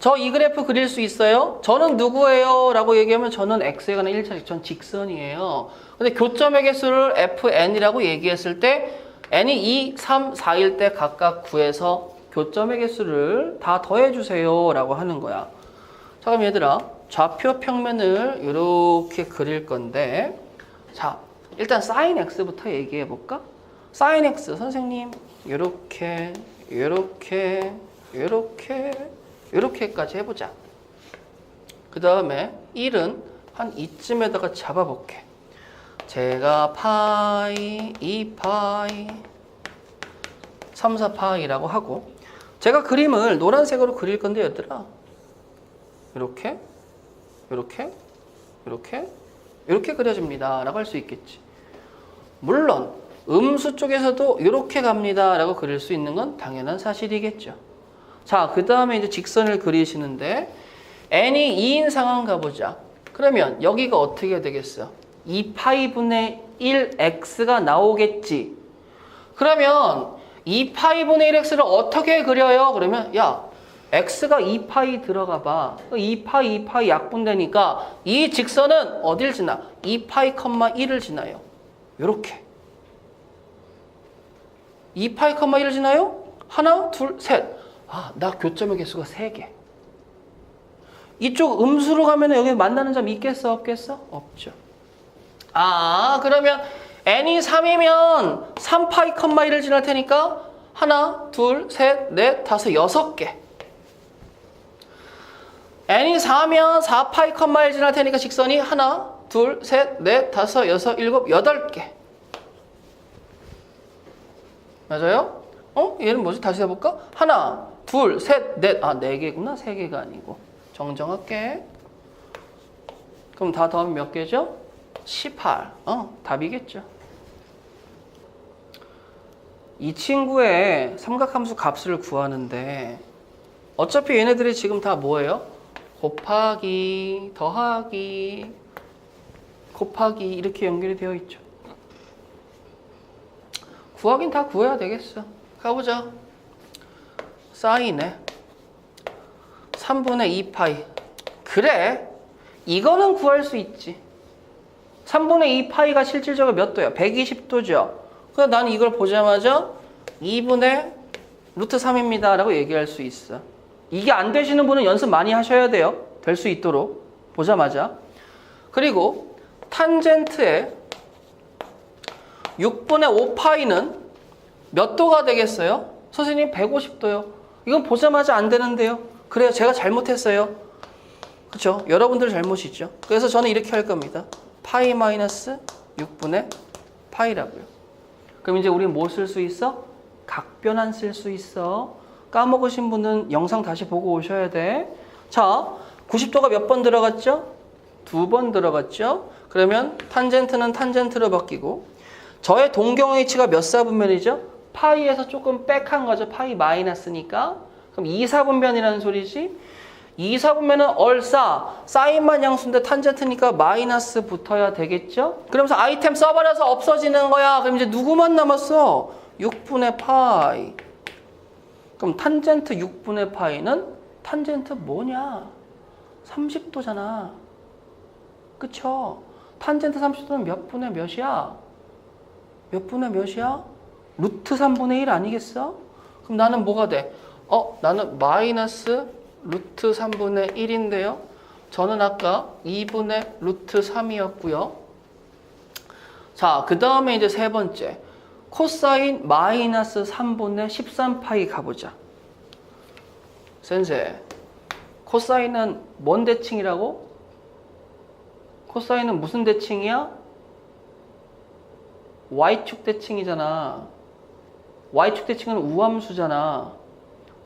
저 이 그래프 그릴 수 있어요? 저는 누구예요? 라고 얘기하면 저는 x에 관한 1차식, 전 직선이에요. 근데 교점의 개수를 fn이라고 얘기했을 때 n이 2, 3, 4일 때 각각 구해서 교점의 개수를 다 더해주세요 라고 하는 거야. 자, 그럼 얘들아, 좌표 평면을 이렇게 그릴 건데, 자, 일단 sin x부터 얘기해 볼까? sin x, 선생님, 이렇게까지 해보자. 그 다음에 1은 한 이쯤에다가 잡아볼게. 제가 파이, 2파이, 3, 4파이라고 하고, 제가 그림을 노란색으로 그릴 건데 얘들아, 이렇게 그려집니다 라고 할 수 있겠지. 물론 음수 쪽에서도 이렇게 갑니다 라고 그릴 수 있는 건 당연한 사실이겠죠. 자, 그 다음에 이제 직선을 그리시는데 n이 2인 상황 가보자. 그러면 여기가 어떻게 되겠어? 2파이분의 1x가 나오겠지. 그러면 2파이분의 1x를 어떻게 그려요? 그러면 야, x가 2파이 들어가 봐. 2파이 약분되니까 이 직선은 어딜 지나? 2파이, 1을 지나요. 요렇게. 2파이, 1을 지나요? 하나, 둘, 셋. 나 교점의 개수가 3개. 이쪽 음수로 가면 여기 만나는 점 있겠어? 없겠어? 없죠. 그러면 n이 3이면 3파이, 1을 지날 테니까 하나, 둘, 셋, 넷, 다섯, 6개. n이 4면 4파이, 1을 지날 테니까 직선이 하나, 둘, 셋, 넷, 다섯, 여섯, 일곱, 8개. 맞아요? 얘는 뭐지? 다시 해볼까? 하나, 둘, 셋, 넷. 4개구나. 3개가 아니고. 정정할게. 그럼 다 더하면 몇 개죠? 18. 답이겠죠. 이 친구의 삼각함수 값을 구하는데 어차피 얘네들이 지금 다 뭐예요? 곱하기, 더하기, 곱하기 이렇게 연결이 되어 있죠. 구하긴 다 구해야 되겠어. 가보자. 사인에 3분의 2파이. 그래, 이거는 구할 수 있지. 3분의 2파이가 실질적으로 몇 도야? 120도죠. 그래서 나는 이걸 보자마자 2분의 루트 3입니다 라고 얘기할 수 있어. 이게 안 되시는 분은 연습 많이 하셔야 돼요. 될 수 있도록 보자마자. 그리고 탄젠트의 6분의 5파이는 몇 도가 되겠어요? 선생님 150도요. 이건 보자마자 안 되는데요. 그래요, 제가 잘못했어요. 그렇죠? 여러분들 잘못이죠. 그래서 저는 이렇게 할 겁니다. 파이 마이너스 6분의 파이라고요. 그럼 이제 우리 뭐 쓸 수 있어? 각변환 쓸 수 있어. 까먹으신 분은 영상 다시 보고 오셔야 돼. 자, 90도가 몇 번 들어갔죠? 2번 들어갔죠? 그러면 탄젠트는 탄젠트로 바뀌고, 저의 동경위치가 몇 사분면이죠? 파이에서 조금 빽한 거죠. 파이 마이너스니까. 그럼 2사분면이라는 소리지. 2사분면은 얼싸 사인만 양수인데 탄젠트니까 마이너스 붙어야 되겠죠? 그러면서 아이템 써버려서 없어지는 거야. 그럼 이제 누구만 남았어? 6분의 파이. 그럼 탄젠트 6분의 파이는 탄젠트 뭐냐? 30도잖아. 그쵸? 탄젠트 30도는 몇 분의 몇이야? 몇 분의 몇이야? 루트 3분의 1 아니겠어? 그럼 나는 뭐가 돼? 나는 마이너스 루트 3분의 1인데요. 저는 아까 2분의 루트 3이었고요. 자, 그 다음에 이제 세 번째. 코사인 마이너스 3분의 13파이 가보자. 센세, 코사인은 뭔 대칭이라고? 코사인은 무슨 대칭이야? y축 대칭이잖아. y축 대칭은 우함수잖아.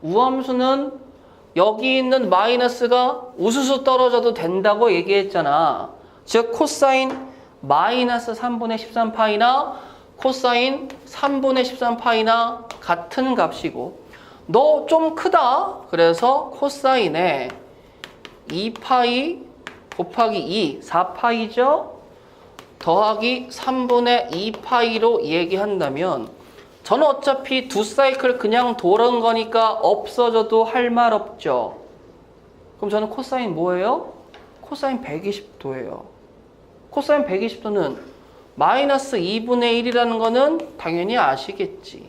우함수는 여기 있는 마이너스가 우수수 떨어져도 된다고 얘기했잖아. 즉 코사인 마이너스 3분의 13파이나 코사인 3분의 13파이나 같은 값이고, 너 좀 크다. 그래서 코사인에 2파이 곱하기 2, 4파이죠? 더하기 3분의 2파이로 얘기한다면 저는 어차피 두 사이클 그냥 도는 거니까 없어져도 할 말 없죠. 그럼 저는 코사인 뭐예요? 코사인 120도예요. 코사인 120도는 마이너스 2분의 1이라는 거는 당연히 아시겠지.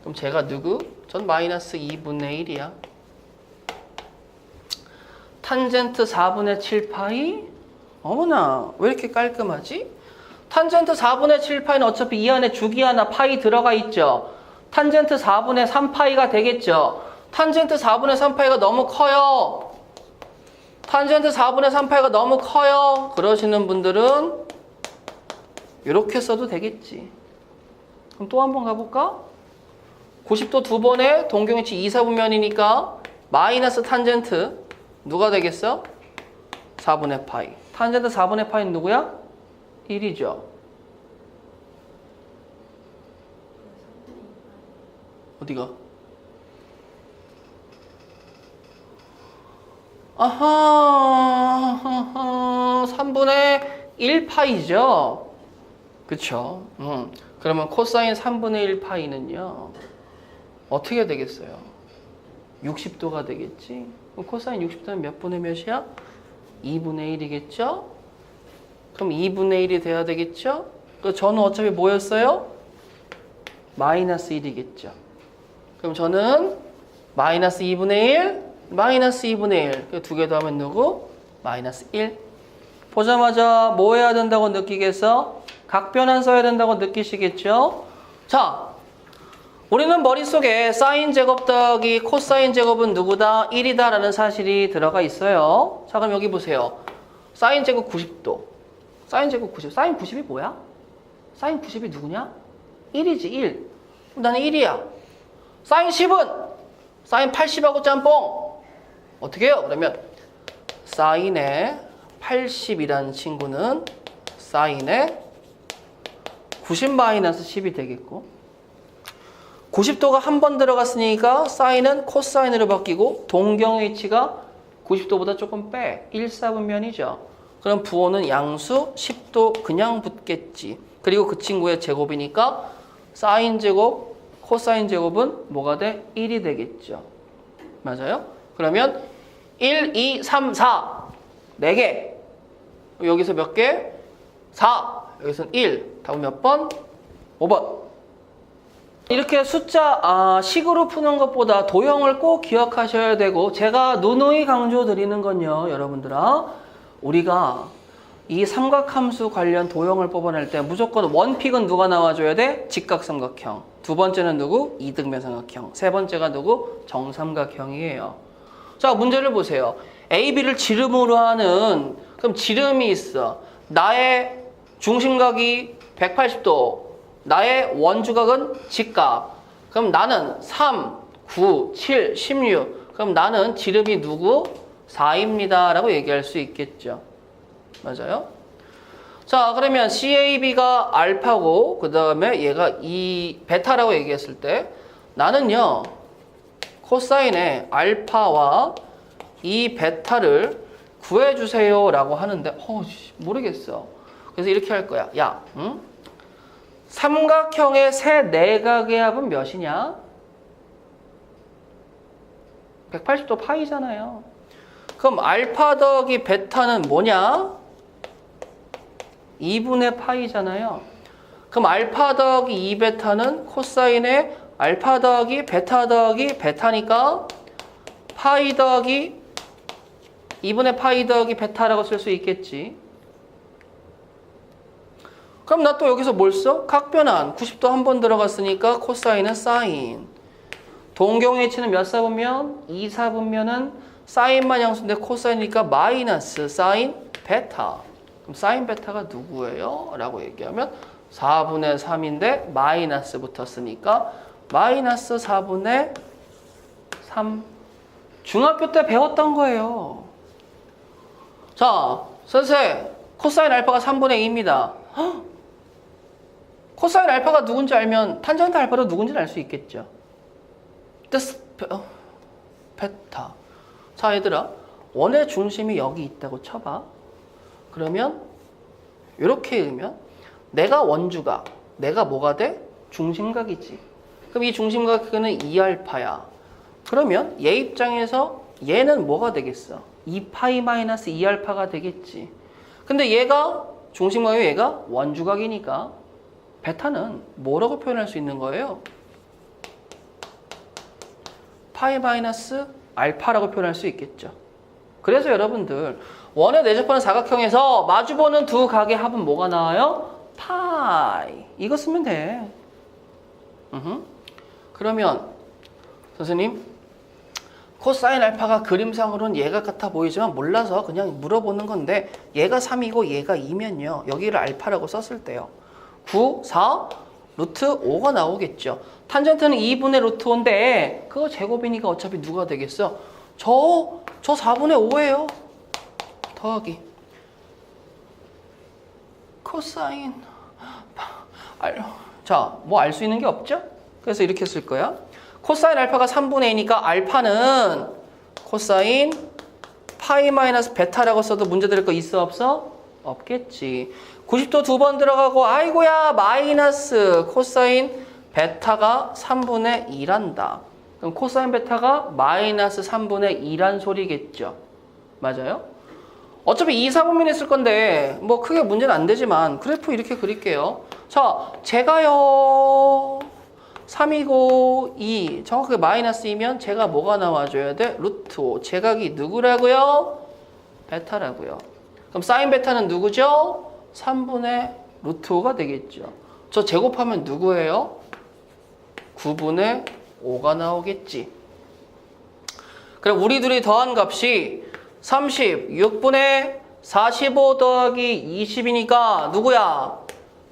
그럼 제가 누구? 전 마이너스 2분의 1이야. 탄젠트 4분의 7파이? 어머나, 왜 이렇게 깔끔하지? 탄젠트 4분의 7파이는 어차피 이 안에 주기 하나 파이 들어가 있죠. 탄젠트 4분의 3파이가 되겠죠. 탄젠트 4분의 3파이가 너무 커요. 탄젠트 4분의 3파이가 너무 커요. 그러시는 분들은 이렇게 써도 되겠지. 그럼 또 한번 가볼까? 90도 두 번에 동경위치 2, 4분면이니까 마이너스 탄젠트 누가 되겠어? 4분의 파이. 탄젠트 4분의 파이는 누구야? 1이죠. 어디가? 아하, 3분의 1파이죠. 그쵸? 그러면 코사인 3분의 1파이는요. 어떻게 되겠어요? 60도가 되겠지? 그럼 코사인 60도는 몇 분의 몇이야? 2분의 1이겠죠? 그럼 2분의 1이 돼야 되겠죠? 저는 어차피 뭐였어요? 마이너스 1이겠죠. 그럼 저는 마이너스 2분의 1, 마이너스 2분의 1. 두 개 더하면 누구? 마이너스 1. 보자마자 뭐 해야 된다고 느끼겠어? 각변환 써야 된다고 느끼시겠죠? 자, 우리는 머릿속에 사인 제곱 더하기 코사인 제곱은 누구다? 1이다 라는 사실이 들어가 있어요. 자, 그럼 여기 보세요. 사인 제곱 90도. 사인 제곱 90. 사인 90이 뭐야? 사인 90이 누구냐? 1이지, 1. 그럼 나는 1이야. 사인 10은? 사인 80하고 짬뽕. 어떻게 해요? 그러면 사인의 80이라는 친구는 사인의 90-10이 되겠고, 90도가 한 번 들어갔으니까 사인은 코사인으로 바뀌고 동경의 위치가 90도보다 조금 빼 1, 4분면이죠. 그럼 부호는 양수 10도 그냥 붙겠지. 그리고 그 친구의 제곱이니까 사인 제곱, 코사인 제곱은 뭐가 돼? 1이 되겠죠. 맞아요? 그러면 1, 2, 3, 4 4개. 여기서 몇 개? 4. 여기서는 1. 답은 몇 번? 5번. 이렇게 숫자 식으로 푸는 것보다 도형을 꼭 기억하셔야 되고, 제가 누누이 강조드리는 건요, 여러분들아, 우리가 이 삼각함수 관련 도형을 뽑아낼 때 무조건 원픽은 누가 나와줘야 돼? 직각삼각형. 두 번째는 누구? 이등변 삼각형. 세 번째가 누구? 정삼각형이에요. 자, 문제를 보세요. A, B를 지름으로 하는, 그럼 지름이 있어. 나의 중심각이 180도, 나의 원주각은 직각. 그럼 나는 3, 9, 7, 16. 그럼 나는 지름이 누구? 4입니다. 라고 얘기할 수 있겠죠. 맞아요? 자, 그러면 CAB가 알파고, 그 다음에 얘가 이 베타라고 얘기했을 때, 나는요, 코사인의 알파와 이 베타를 구해주세요. 라고 하는데, 모르겠어. 그래서 이렇게 할 거야. 야, 응? 삼각형의 세 내각의 합은 몇이냐? 180도 파이잖아요. 그럼 알파 더하기 베타는 뭐냐? 2분의 파이잖아요. 그럼 알파 더하기 2베타는 코사인의 알파 더하기 베타 더하기 베타니까 파이 더하기 2분의 파이 더하기 베타라고 쓸 수 있겠지. 그럼 나 또 여기서 뭘 써? 각변환. 90도 한 번 들어갔으니까 코사인은 사인. 동경의 위치는 몇 사분면? 2, 4분면은 사인만 양수인데 코사인이니까 마이너스 사인 베타. 그럼 사인 베타가 누구예요? 라고 얘기하면 4분의 3인데 마이너스 붙었으니까 마이너스 4분의 3. 중학교 때 배웠던 거예요. 자, 선생, 코사인 알파가 3분의 2입니다. 코사인 알파가 누군지 알면 탄젠트 알파도 누군지 알 수 있겠죠. 베타. 자, 얘들아, 원의 중심이 여기 있다고 쳐봐. 그러면 이렇게 읽으면 내가 원주각, 내가 뭐가 돼? 중심각이지. 그럼 이 중심각은 2알파야. 그러면 얘 입장에서 얘는 뭐가 되겠어? 2파이 마이너스 2알파가 되겠지. 근데 얘가 중심각이고 얘가 원주각이니까 베타는 뭐라고 표현할 수 있는 거예요? 파이 마이너스 알파라고 표현할 수 있겠죠. 그래서 여러분들 원에 내접하는 사각형에서 마주보는 두 각의 합은 뭐가 나와요? 파이. 이거 쓰면 돼. 그러면 선생님, 코사인 알파가 그림상으로는 얘가 같아 보이지만 몰라서 그냥 물어보는 건데 얘가 3이고 얘가 2면요. 여기를 알파라고 썼을 때요. 9, 4, 루트 5가 나오겠죠. 탄젠트는 2분의 루트 5인데 그거 제곱이니까 어차피 누가 되겠어? 저 4분의 5예요. 더하기 코사인 자, 뭐 알 수 있는 게 없죠? 그래서 이렇게 쓸 거야. 코사인 알파가 3분의 2니까 알파는 코사인 파이 마이너스 베타라고 써도 문제 될 거 있어 없어? 없겠지. 90도 두 번 들어가고 아이고야 마이너스 코사인 베타가 3분의 2란다. 그럼 코사인 베타가 마이너스 3분의 2란 소리겠죠. 맞아요? 어차피 2, 4분면에 쓸 건데 뭐 크게 문제는 안 되지만 그래프 이렇게 그릴게요. 자, 제가요 3이고 2 정확하게 마이너스 2면 제가 뭐가 나와줘야 돼? 루트 5. 제각이 누구라고요? 베타라고요. 그럼 사인 베타는 누구죠? 3분의 루트 5가 되겠죠. 저 제곱하면 누구예요? 9분의 5가 나오겠지. 그럼 우리 둘이 더한 값이 36분의 45 더하기 20이니까 누구야?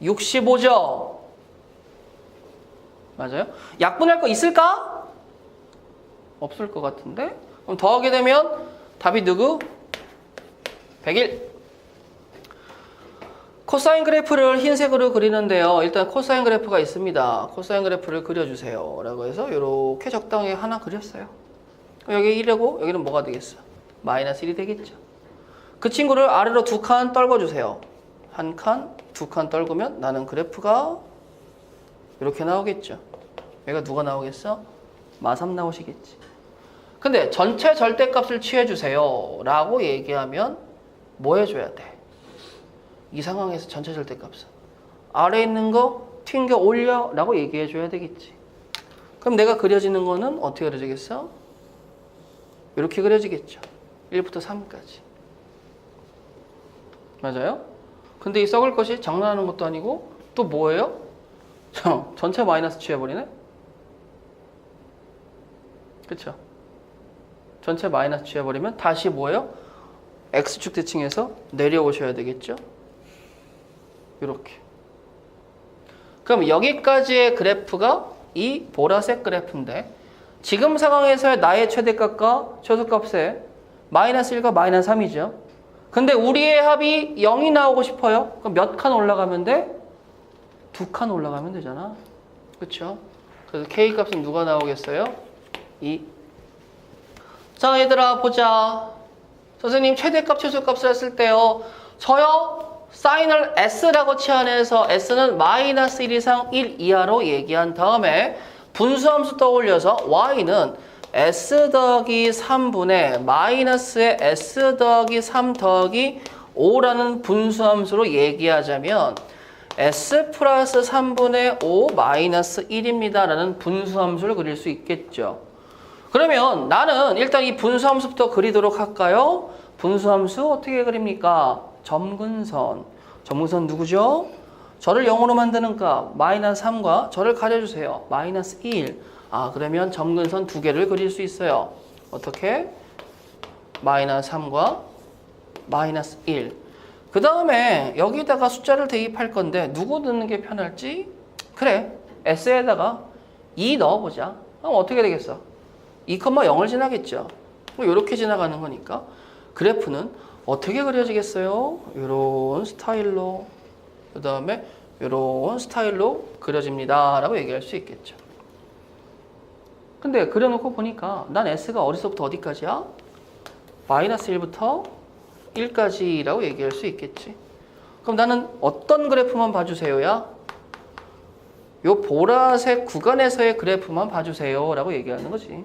65죠? 맞아요? 약분할 거 있을까? 없을 것 같은데? 그럼 더하게 되면 답이 누구? 101. 코사인 그래프를 흰색으로 그리는데요. 일단 코사인 그래프가 있습니다. 코사인 그래프를 그려주세요. 라고 해서 이렇게 적당히 하나 그렸어요. 여기 1이고 여기는 뭐가 되겠어? 마이너스 1이 되겠죠. 그 친구를 아래로 두 칸 떨궈주세요. 한 칸, 두 칸 떨구면 나는 그래프가 이렇게 나오겠죠. 얘가 누가 나오겠어? 마3 나오시겠지. 근데 전체 절대값을 취해주세요 라고 얘기하면 뭐 해줘야 돼? 이 상황에서 전체 절대값은 아래에 있는 거 튕겨 올려 라고 얘기해줘야 되겠지. 그럼 내가 그려지는 거는 어떻게 그려지겠어? 이렇게 그려지겠죠. 1부터 3까지. 맞아요? 근데 이 썩을 것이 장난하는 것도 아니고 또 뭐예요? 전체 마이너스 취해버리네? 그쵸? 전체 마이너스 취해버리면 다시 뭐예요? X축 대칭해서 내려오셔야 되겠죠? 이렇게. 그럼 여기까지의 그래프가 이 보라색 그래프인데 지금 상황에서의 나의 최대값과 최소값의 마이너스 1과 마이너스 3이죠. 근데 우리의 합이 0이 나오고 싶어요. 그럼 몇 칸 올라가면 돼? 2칸 올라가면 되잖아. 그렇죠? 그래서 K값은 누가 나오겠어요? 2. 자, 얘들아 보자. 선생님 최대값 최소값을 했을 때요. 저요 사인을 S라고 치환해서 S는 마이너스 1 이상 1 이하로 얘기한 다음에 분수함수 떠올려서 Y는 S 더하기 3분의 마이너스의 S 더하기 3 더하기 5라는 분수함수로 얘기하자면 S 플러스 3분의 5 마이너스 1입니다 라는 분수함수를 그릴 수 있겠죠. 그러면 나는 일단 이 분수함수부터 그리도록 할까요? 분수함수 어떻게 그립니까? 점근선. 점근선 누구죠? 저를 0으로 만드는 값 마이너스 3과 저를 가려주세요. 마이너스 1. 그러면 점근선 두 개를 그릴 수 있어요. 어떻게? 마이너스 3과 마이너스 1. 그 다음에 여기다가 숫자를 대입할 건데 누구 넣는 게 편할지? 그래, S에다가 2 넣어보자. 그럼 어떻게 되겠어? 2,0을 지나겠죠. 뭐 이렇게 지나가는 거니까 그래프는 어떻게 그려지겠어요? 이런 스타일로, 그 다음에 이런 스타일로 그려집니다 라고 얘기할 수 있겠죠. 근데 그려놓고 보니까 난 S가 어디서부터 어디까지야? 마이너스 1부터 1까지라고 얘기할 수 있겠지. 그럼 나는 어떤 그래프만 봐주세요야? 요 보라색 구간에서의 그래프만 봐주세요 라고 얘기하는 거지.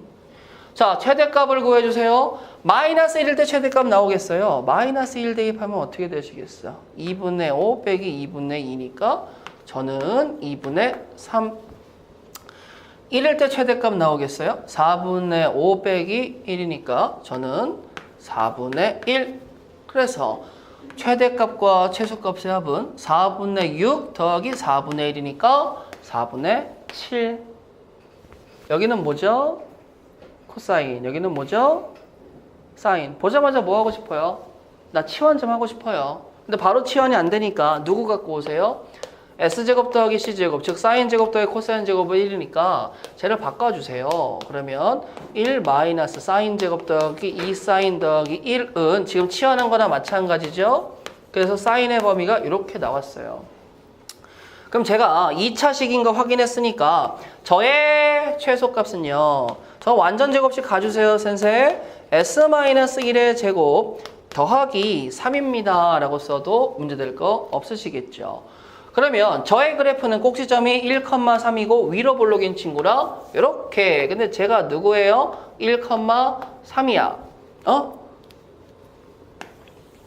자, 최대값을 구해주세요. 마이너스 1일 때 최대값 나오겠어요. 마이너스 1 대입하면 어떻게 되시겠어? 2분의 5 빼기 2분의 2니까 저는 2분의 3. 1일 때 최대값 나오겠어요? 4분의 5 빼기 1이니까 저는 4분의 1. 그래서 최대값과 최소값의 합은 4분의 6 더하기 4분의 1이니까 4분의 7. 여기는 뭐죠? 코사인. 여기는 뭐죠? 사인. 보자마자 뭐 하고 싶어요? 나 치환 좀 하고 싶어요. 근데 바로 치환이 안 되니까 누구 갖고 오세요? S제곱 더하기 C제곱, 즉 사인제곱 더하기 코사인 제곱은 1이니까 쟤를 바꿔주세요. 그러면 1 마이너스 사인제곱 더하기 2 사인 더하기 1은 지금 치환한 거나 마찬가지죠? 그래서 사인의 범위가 이렇게 나왔어요. 그럼 제가 2차식인 거 확인했으니까 저의 최소값은요. 저 완전 제곱식 가주세요, 센세. S-1의 제곱 더하기 3입니다 라고 써도 문제될 거 없으시겠죠. 그러면 저의 그래프는 꼭지점이 1,3이고 위로 볼록인 친구라 이렇게. 근데 제가 누구예요? 1,3이야.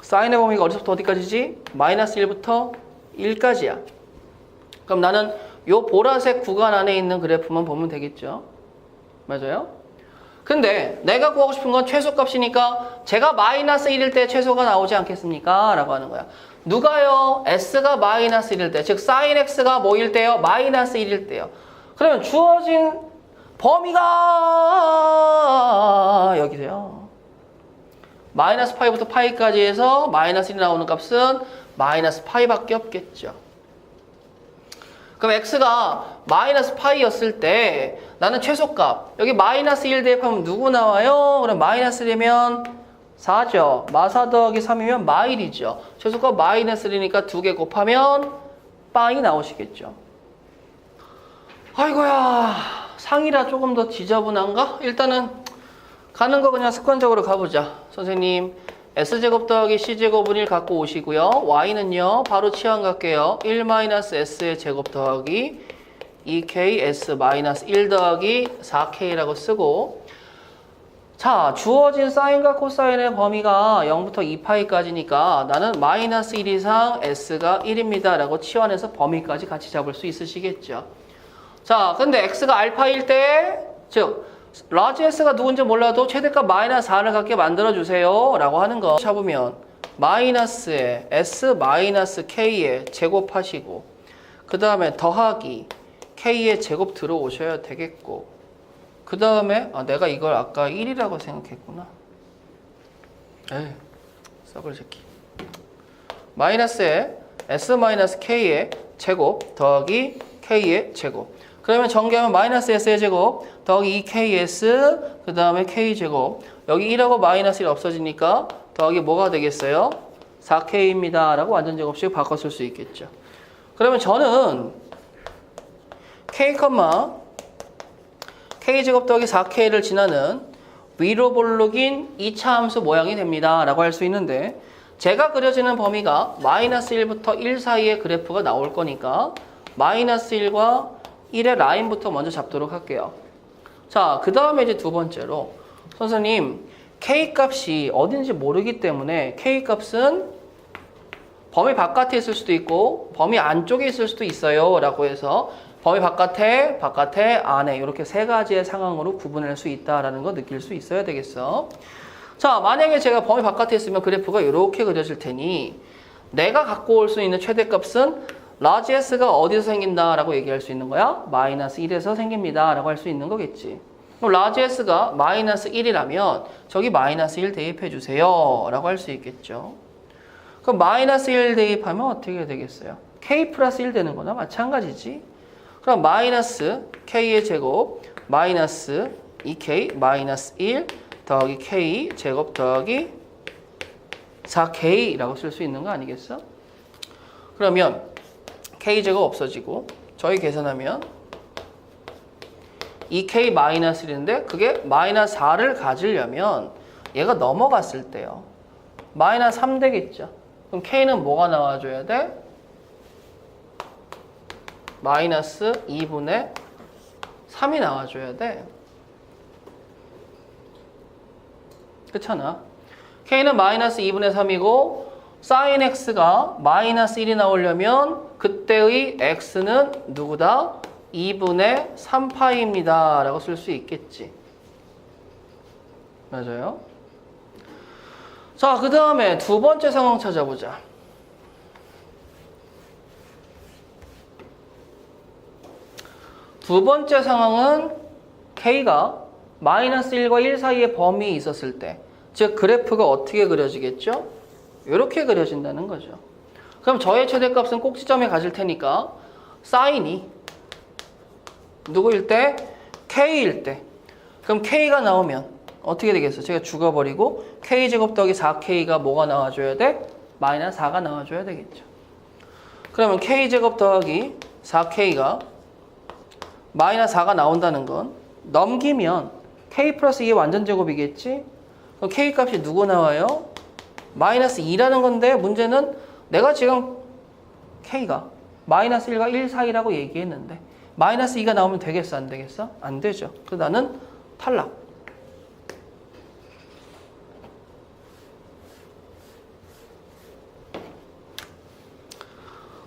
사인의 범위가 어디서부터 어디까지지? 마이너스 1부터 1까지야. 그럼 나는 요 보라색 구간 안에 있는 그래프만 보면 되겠죠. 맞아요? 근데 내가 구하고 싶은 건 최소값이니까 제가 마이너스 1일 때 최소가 나오지 않겠습니까? 라고 하는 거야. 누가요? S가 마이너스 1일 때, 즉 sin X가 뭐일 때요? 마이너스 1일 때요. 그러면 주어진 범위가 여기세요. 마이너스 파이부터 파이까지 해서 마이너스 1이 나오는 값은 마이너스 파이밖에 없겠죠. 그럼 X가 마이너스 파이였을 때 나는 최소값 여기 마이너스 1 대입하면 누구 나와요? 그럼 마이너스 1이면 4죠. 마4 더하기 3이면 마1이죠. 최소값 마이너스 1이니까 2개 곱하면 빵이 나오시겠죠. 아이고야, 상이라 조금 더 지저분한가? 일단은 가는 거 그냥 습관적으로 가보자. 선생님, S제곱 더하기 C제곱은 1 갖고 오시고요. Y는요, 바로 치환 갈게요. 1-S의 제곱 더하기 2KS-1 더하기 4K라고 쓰고, 자, 주어진 사인과 코사인의 범위가 0부터 2파이까지니까 나는 마이너스 1 이상 S가 1입니다 라고 치환해서 범위까지 같이 잡을 수 있으시겠죠. 자, 근데 X가 알파일 때, 즉 라지 S가 누군지 몰라도 최대값 마이너스 4를 갖게 만들어주세요 라고 하는 거 잡으면 마이너스에 S 마이너스 K에 제곱하시고 그 다음에 더하기 K의 제곱 들어오셔야 되겠고 그 다음에 내가 이걸 아까 1이라고 생각했구나. 에이, 썩을 새끼. 마이너스에 S 마이너스 K의 제곱 더하기 K의 제곱. 그러면 전개하면 마이너스 S의 제곱 더하기 2KS 그 다음에 K제곱. 여기 1하고 마이너스 1 없어지니까 더하기 뭐가 되겠어요? 4K입니다 라고 완전 제곱식 바꿔 쓸 수 있겠죠. 그러면 저는 K, K제곱 더하기 4K를 지나는 위로 볼록인 2차 함수 모양이 됩니다 라고 할 수 있는데 제가 그려지는 범위가 마이너스 1부터 1 사이의 그래프가 나올 거니까 마이너스 1과 1의 라인부터 먼저 잡도록 할게요. 자, 그 다음에 이제 두 번째로 선생님 K값이 어딘지 모르기 때문에 K값은 범위 바깥에 있을 수도 있고 범위 안쪽에 있을 수도 있어요 라고 해서 범위 바깥에, 안에 이렇게 세 가지의 상황으로 구분할 수 있다라는 거 느낄 수 있어야 되겠어. 자, 만약에 제가 범위 바깥에 있으면 그래프가 이렇게 그려질 테니 내가 갖고 올 수 있는 최대값은 라지 S가 어디서 생긴다라고 얘기할 수 있는 거야? 마이너스 1에서 생깁니다 라고 할 수 있는 거겠지. 그럼 라지 S가 마이너스 1이라면 저기 마이너스 1 대입해 주세요 라고 할 수 있겠죠. 그럼 마이너스 1 대입하면 어떻게 되겠어요? k 플러스 1 되는 거나 마찬가지지. 그럼 마이너스 k의 제곱 마이너스 2k 마이너스 1 더하기 k 제곱 더하기 4k라고 쓸 수 있는 거 아니겠어? 그러면 k 제곱 없어지고 저희 계산하면 2k 마이너스 1인데 그게 마이너스 4를 가지려면 얘가 넘어갔을 때요. 마이너스 3 되겠죠. 그럼 k는 뭐가 나와줘야 돼? 마이너스 2분의 3이 나와줘야 돼. 그렇잖아. k는 마이너스 2분의 3이고 sin x가 마이너스 1이 나오려면 그때의 x는 누구다? 2분의 3파이입니다 라고 쓸 수 있겠지. 맞아요? 자, 그 다음에 두 번째 상황 찾아보자. 두 번째 상황은 k가 마이너스 1과 1 사이의 범위에 있었을 때, 즉 그래프가 어떻게 그려지겠죠? 이렇게 그려진다는 거죠. 그럼 저의 최대값은 꼭지점에 가질 테니까 사인이 누구일 때? k일 때. 그럼 k가 나오면 어떻게 되겠어? 제가 죽어버리고 k제곱 더하기 4k가 뭐가 나와줘야 돼? 마이너스 4가 나와줘야 되겠죠. 그러면 k제곱 더하기 4k가 마이너스 4가 나온다는 건 넘기면 k 플러스 2의 완전제곱이겠지? 그럼 k 값이 누구 나와요? 마이너스 2라는 건데 문제는 내가 지금 k가 마이너스 1과 1 사이라고 얘기했는데 마이너스 2가 나오면 되겠어? 안 되겠어? 안 되죠. 그래서 나는 탈락.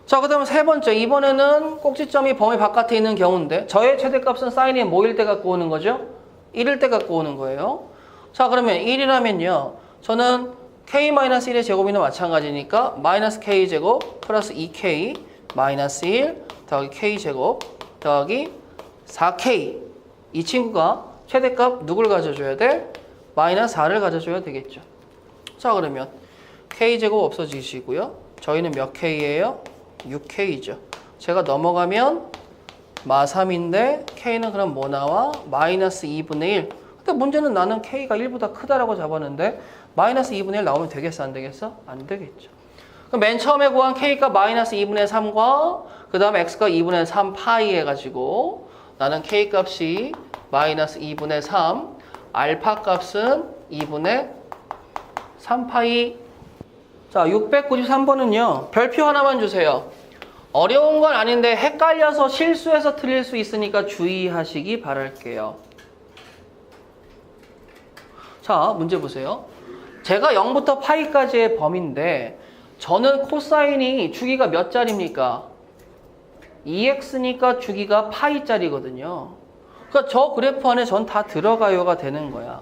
자, 그 다음에 세 번째. 이번에는 꼭지점이 범위 바깥에 있는 경우인데 저의 최대값은 사인이 뭐일 때 갖고 오는 거죠? 1일 때 갖고 오는 거예요. 자, 그러면 1이라면요. 저는 k-1의 제곱이나 마찬가지니까 마이너스 k제곱 플러스 2k 마이너스 1 더하기 k제곱 더하기 4k. 이 친구가 최대값 누굴 가져줘야 돼? 마이너스 4를 가져줘야 되겠죠. 자, 그러면 k제곱 없어지시고요. 저희는 몇 k예요? 6k죠. 제가 넘어가면 마3인데 k는 그럼 뭐 나와? 마이너스 2분의 1. 근데 문제는 나는 k가 1보다 크다라고 잡았는데 마이너스 2분의 1 나오면 되겠어? 안 되겠어? 안 되겠죠. 그럼 맨 처음에 구한 k가 마이너스 2분의 3과 그 다음에 x가 2분의 3 파이 해가지고 나는 k 값이 마이너스 2분의 3 알파 값은 2분의 3파이. 자, 693번은요. 별표 하나만 주세요. 어려운 건 아닌데 헷갈려서 실수해서 틀릴 수 있으니까 주의하시기 바랄게요. 자, 문제 보세요. 제가 0부터 파이까지의 범위인데 저는 코사인이 주기가 몇 짜리입니까? 2x니까 주기가 파이짜리거든요. 그러니까 저 그래프 안에 전 다 들어가요가 되는 거야.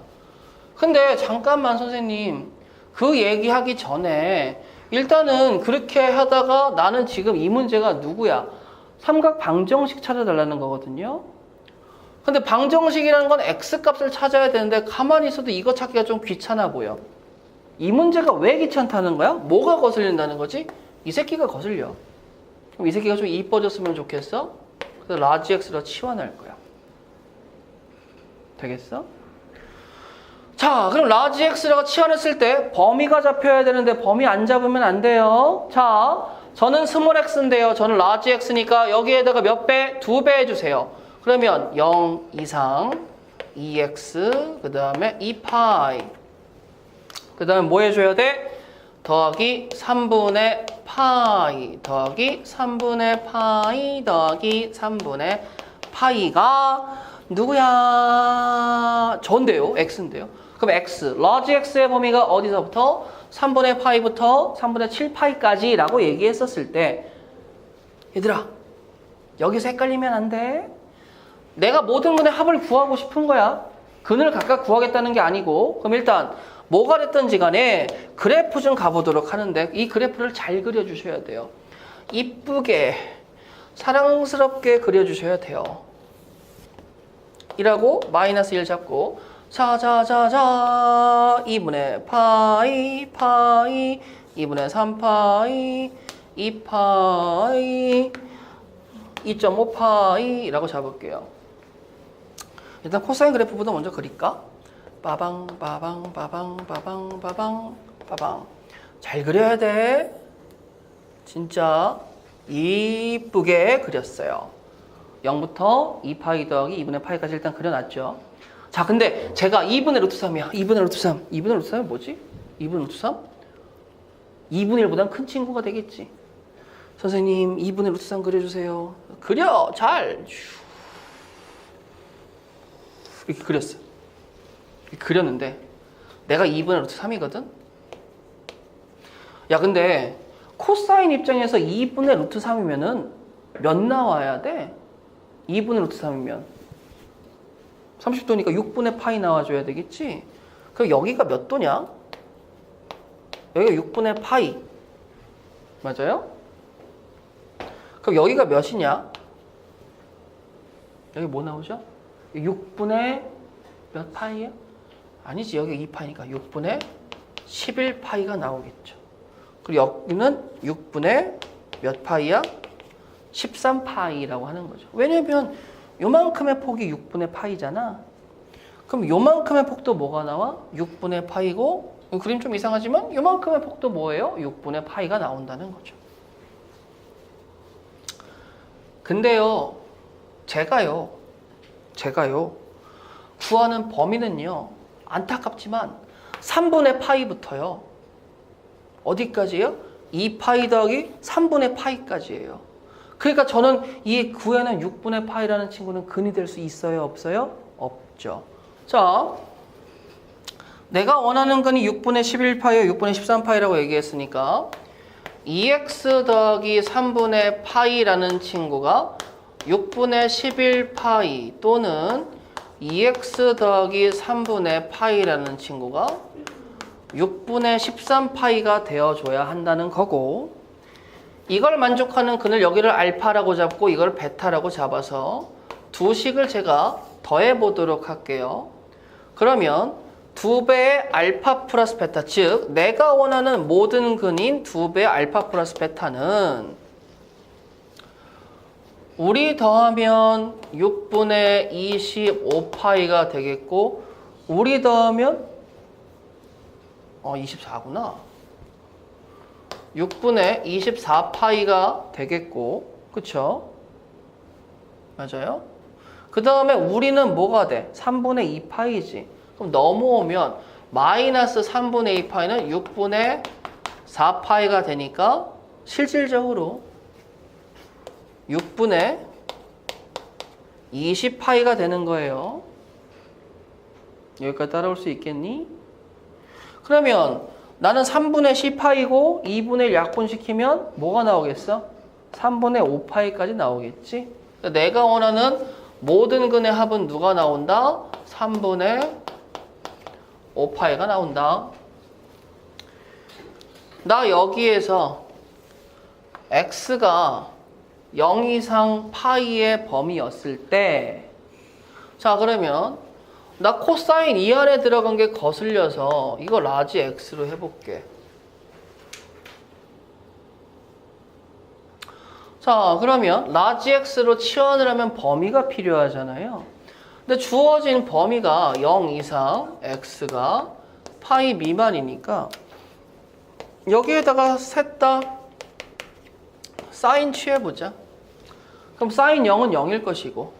근데 잠깐만 선생님, 그 얘기하기 전에 일단은 그렇게 하다가 나는 지금 이 문제가 누구야? 삼각 방정식 찾아달라는 거거든요. 근데 방정식이라는 건 x값을 찾아야 되는데 가만히 있어도 이거 찾기가 좀 귀찮아 보여. 이 문제가 왜 귀찮다는 거야? 뭐가 거슬린다는 거지? 이 새끼가 거슬려. 그럼 이 새끼가 좀 이뻐졌으면 좋겠어? 그래서 라지 x로 치환할 거야. 되겠어? 자, 그럼 라지 x라고 치환했을 때 범위가 잡혀야 되는데 범위 안 잡으면 안 돼요. 자, 저는 스몰 x인데요. 저는 라지 x니까 여기에다가 몇 배? 2배 해주세요. 그러면 0 이상 2x 그 다음에 2파이 그 다음에 뭐 해줘야 돼? 더하기 3분의 파이 더하기 3분의 파이 더하기 3분의 파이가 누구야? 전데요. x인데요. 그럼 x, 라지 x의 범위가 어디서부터? 3분의 파이부터 3분의 7파이까지 라고 얘기했었을 때 얘들아, 여기서 헷갈리면 안 돼. 내가 모든 분의 합을 구하고 싶은 거야. 근을 각각 구하겠다는 게 아니고. 그럼 일단 뭐가 됐든지 간에 그래프 좀 가보도록 하는데 이 그래프를 잘 그려주셔야 돼요. 이쁘게 사랑스럽게 그려주셔야 돼요. 이라고 마이너스 1 잡고 자자자자 2분의 파이 파이 2분의 3파이, 2파이, 2.5파이라고 잡을게요. 일단 코사인 그래프보다 먼저 그릴까? 빠방 빠방 빠방 빠방 빠방 빠방. 잘 그려야 돼. 진짜 이쁘게 그렸어요. 0부터 2파이 더하기 2분의 파이까지 일단 그려놨죠. 자, 근데 제가 2분의 루트 3이야. 2분의 루트 3. 2분의 루트 3이 뭐지? 2분의 루트 3? 2분의 1보단 큰 친구가 되겠지. 선생님, 2분의 루트 3 그려주세요. 그려! 잘! 이렇게 그렸어. 이렇게 그렸는데 내가 2분의 루트 3이거든? 야, 근데 코사인 입장에서 2분의 루트 3이면은 몇 나와야 돼? 2분의 루트 3이면 30도니까 6분의 파이 나와줘야 되겠지? 그럼 여기가 몇 도냐? 여기가 6분의 파이. 맞아요? 그럼 여기가 몇이냐? 여기 뭐 나오죠? 6분의 몇 파이야? 아니지, 여기 2파이니까 6분의 11파이가 나오겠죠. 그리고 여기는 6분의 몇 파이야? 13파이라고 하는 거죠. 왜냐면 요만큼의 폭이 6분의 파이잖아. 그럼 요만큼의 폭도 뭐가 나와? 6분의 파이고, 그림 좀 이상하지만 요만큼의 폭도 뭐예요? 6분의 파이가 나온다는 거죠. 근데요, 제가요 구하는 범위는요, 안타깝지만 3분의 파이부터요. 어디까지요? 2파이 더하기 3분의 파이까지예요. 그러니까 저는 이 구해낸 6분의 파이라는 친구는 근이 될 수 있어요? 없어요? 없죠. 자, 내가 원하는 근이 6분의 11파이와 6분의 13파이라고 얘기했으니까 2x 더하기 3분의 파이라는 친구가 6분의 11파이 또는 2x 더하기 3분의 파이라는 친구가 6분의 13파이가 되어줘야 한다는 거고, 이걸 만족하는 근을 여기를 알파라고 잡고 이걸 베타라고 잡아서 두 식을 제가 더해 보도록 할게요. 그러면 2배의 알파 플러스 베타, 즉 내가 원하는 모든 근인 2배의 알파 플러스 베타는 우리 더하면 6분의 25파이가 되겠고, 우리 더하면 24구나. 6분의 24파이가 되겠고, 그쵸? 맞아요? 그 다음에 우리는 뭐가 돼? 3분의 2파이지. 그럼 넘어오면 마이너스 3분의 2파이는 6분의 4파이가 되니까 실질적으로 6분의 20파이가 되는 거예요. 여기까지 따라올 수 있겠니? 그러면 나는 3분의 10파이고 2분의 1 약분시키면 뭐가 나오겠어? 3분의 5파이까지 나오겠지? 내가 원하는 모든 근의 합은 누가 나온다? 3분의 5파이가 나온다. 나 여기에서 x가 0 이상 파이의 범위였을 때, 자, 그러면 나 코사인 이 안에 들어간 게 거슬려서 이거 라지 x로 해볼게. 자, 그러면 라지 x로 치환을 하면 범위가 필요하잖아요. 근데 주어진 범위가 0 이상 x가 파이 미만이니까 여기에다가 셋 다 사인 취해보자. 그럼 사인 0은 0일 것이고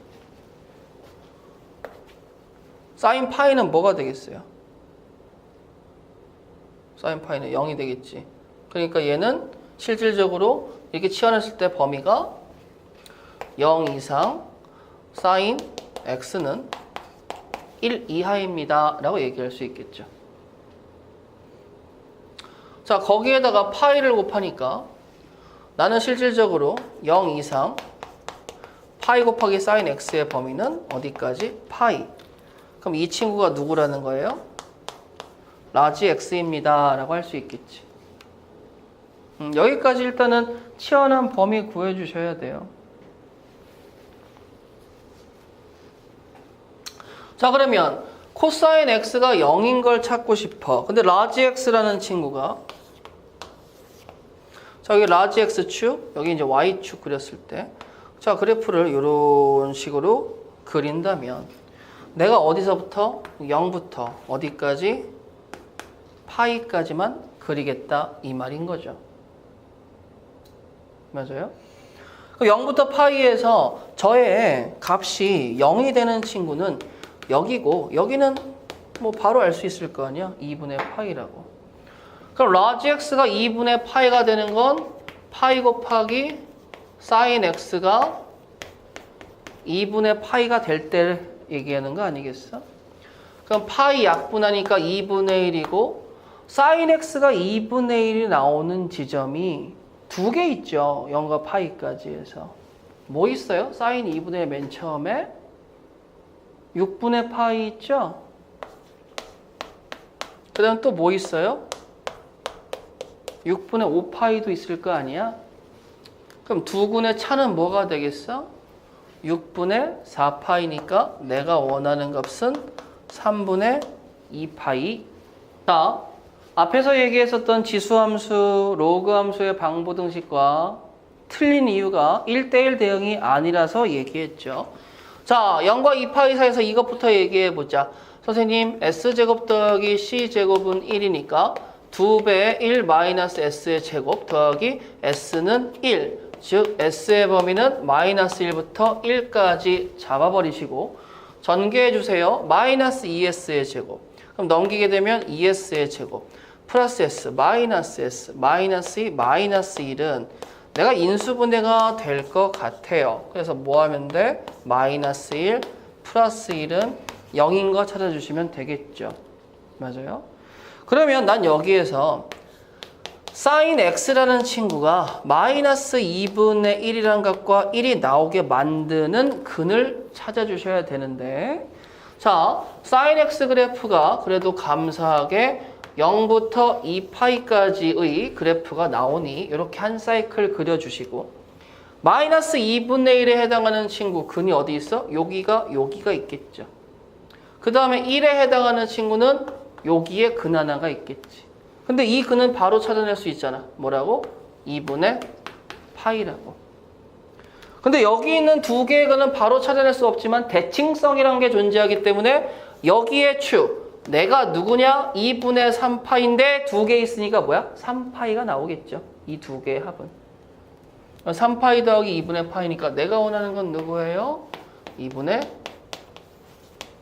사인 파이는 뭐가 되겠어요? 사인 파이는 0이 되겠지. 그러니까 얘는 실질적으로 이렇게 치환했을 때 범위가 0 이상 사인 x는 1 이하입니다 라고 얘기할 수 있겠죠. 자, 거기에다가 파이를 곱하니까 나는 실질적으로 0 이상 파이 곱하기 사인 x의 범위는 어디까지? 파이. 그럼 이 친구가 누구라는 거예요? 라지 x입니다 라고 할 수 있겠지. 여기까지 일단은 치환한 범위 구해주셔야 돼요. 자, 그러면 코사인 x가 0인 걸 찾고 싶어. 근데 라지 x라는 친구가 자, 여기 라지 X축, 여기 이제 Y축 그렸을 때, 자, 그래프를 이런 식으로 그린다면, 내가 어디서부터? 0부터 어디까지? 파이까지만 그리겠다, 이 말인 거죠. 맞아요? 0부터 파이에서 저의 값이 0이 되는 친구는 여기고, 여기는 뭐 바로 알 수 있을 거 아니야? 2분의 파이라고. 그럼 라지 x가 2분의 파이가 되는 건 파이 곱하기 사인 x가 2분의 파이가 될 때를 얘기하는 거 아니겠어? 그럼 파이 약분하니까 2분의 1이고 사인 x가 2분의 1이 나오는 지점이 두 개 있죠. 0과 파이까지 해서. 뭐 있어요? 사인 2분의 1 맨 처음에 6분의 파이 있죠? 그 다음 또 뭐 있어요? 6분의 5파이도 있을 거 아니야? 그럼 두 군의 차는 뭐가 되겠어? 6분의 4파이니까 내가 원하는 값은 3분의 2파이. 자, 앞에서 얘기했었던 지수함수, 로그함수의 방부등식과 틀린 이유가 1대1 대응이 아니라서 얘기했죠. 자, 0과 2파이 사이에서 이것부터 얘기해보자. 선생님, S제곱 더하기 C제곱은 1이니까 2배의 1 마이너스 S의 제곱 더하기 S는 1. 즉, S의 범위는 마이너스 1부터 1까지 잡아버리시고 전개해주세요. 마이너스 2S의 제곱. 그럼 넘기게 되면 2S의 제곱. 플러스 S, 마이너스 2, 마이너스 1은 내가 인수분해가 될 것 같아요. 그래서 뭐 하면 돼? 마이너스 1, 플러스 1은 0인 거 찾아주시면 되겠죠. 맞아요? 그러면 난 여기에서 사인 x라는 친구가 마이너스 2분의 1이라는 값과 1이 나오게 만드는 근을 찾아주셔야 되는데, 자, 사인 x 그래프가 그래도 감사하게 0부터 2파이까지의 그래프가 나오니 이렇게 한 사이클 그려주시고, 마이너스 2분의 1에 해당하는 친구 근이 어디 있어? 여기가 있겠죠. 그 다음에 1에 해당하는 친구는 여기에 근 하나가 있겠지. 근데 이 근은 바로 찾아낼 수 있잖아. 뭐라고? 2분의 파이라고. 근데 여기 있는 두 개의 근은 바로 찾아낼 수 없지만 대칭성이라는 게 존재하기 때문에 여기의 축, 내가 누구냐? 2분의 3파인데 두 개 있으니까 뭐야? 3파이가 나오겠죠. 이 두 개의 합은. 3파이 더하기 2분의 파이니까 내가 원하는 건 누구예요? 2분의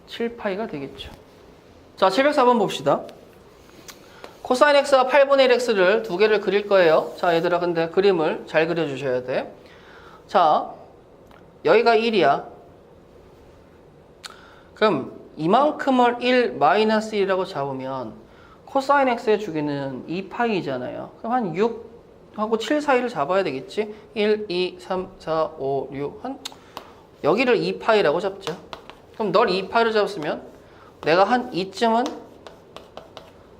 7파이가 되겠죠. 자, 704번 봅시다. 코사인 x와 8분의 1x를 두 개를 그릴 거예요. 자, 얘들아, 근데 그림을 잘 그려주셔야 돼. 자, 여기가 1이야. 그럼 이만큼을 1 마이너스 1이라고 잡으면 코사인 x의 주기는 2파이잖아요. 그럼 한 6하고 7 사이를 잡아야 되겠지? 1, 2, 3, 4, 5, 6, 여기를 2파이라고 잡자. 그럼 널 2파이로 잡았으면 내가 한 이쯤은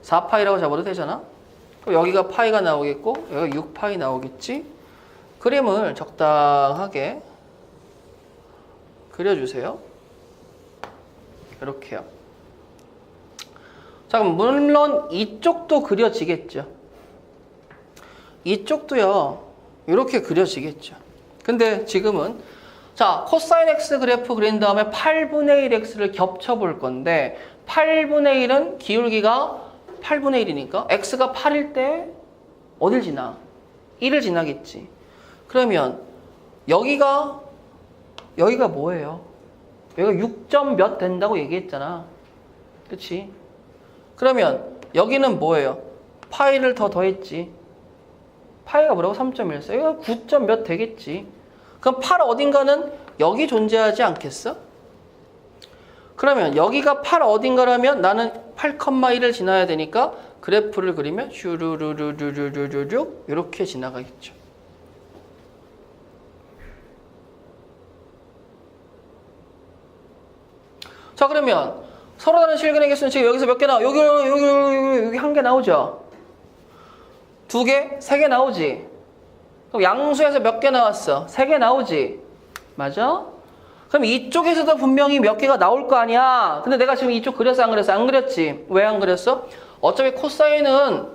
4파이라고 잡아도 되잖아? 그럼 여기가 파이가 나오겠고 여기가 6파이 나오겠지? 그림을 적당하게 그려주세요. 이렇게요. 자, 그럼 물론 이쪽도 그려지겠죠. 이쪽도요, 이렇게 그려지겠죠. 근데 지금은 자, 코사인 x 그래프 그린 다음에 8분의 1x를 겹쳐 볼 건데 8분의 1은 기울기가 8분의 1이니까 x가 8일 때 어딜 지나? 1을 지나겠지. 그러면 여기가 뭐예요? 여기가 6점 몇 된다고 얘기했잖아. 그치? 그러면 여기는 뭐예요? 파이를 더 더했지. 파이가 뭐라고? 3.14. 여기가 9점 몇 되겠지. 그럼 8 어딘가는 여기 존재하지 않겠어? 그러면 여기가 8 어딘가라면 나는 8,1을 지나야 되니까 그래프를 그리면 슈루루루루루루루 이렇게 지나가겠죠. 자, 그러면 서로 다른 실근의 개수는 지금 여기서 몇 개 나와? 여기 한 개 나오죠? 두 개? 세 개 나오지? 그럼 양수에서 몇 개 나왔어? 세 개 나오지? 맞아? 그럼 이쪽에서도 분명히 몇 개가 나올 거 아니야? 근데 내가 지금 이쪽 그렸어? 안 그렸어? 안 그렸지? 왜 안 그렸어? 어차피 코사인은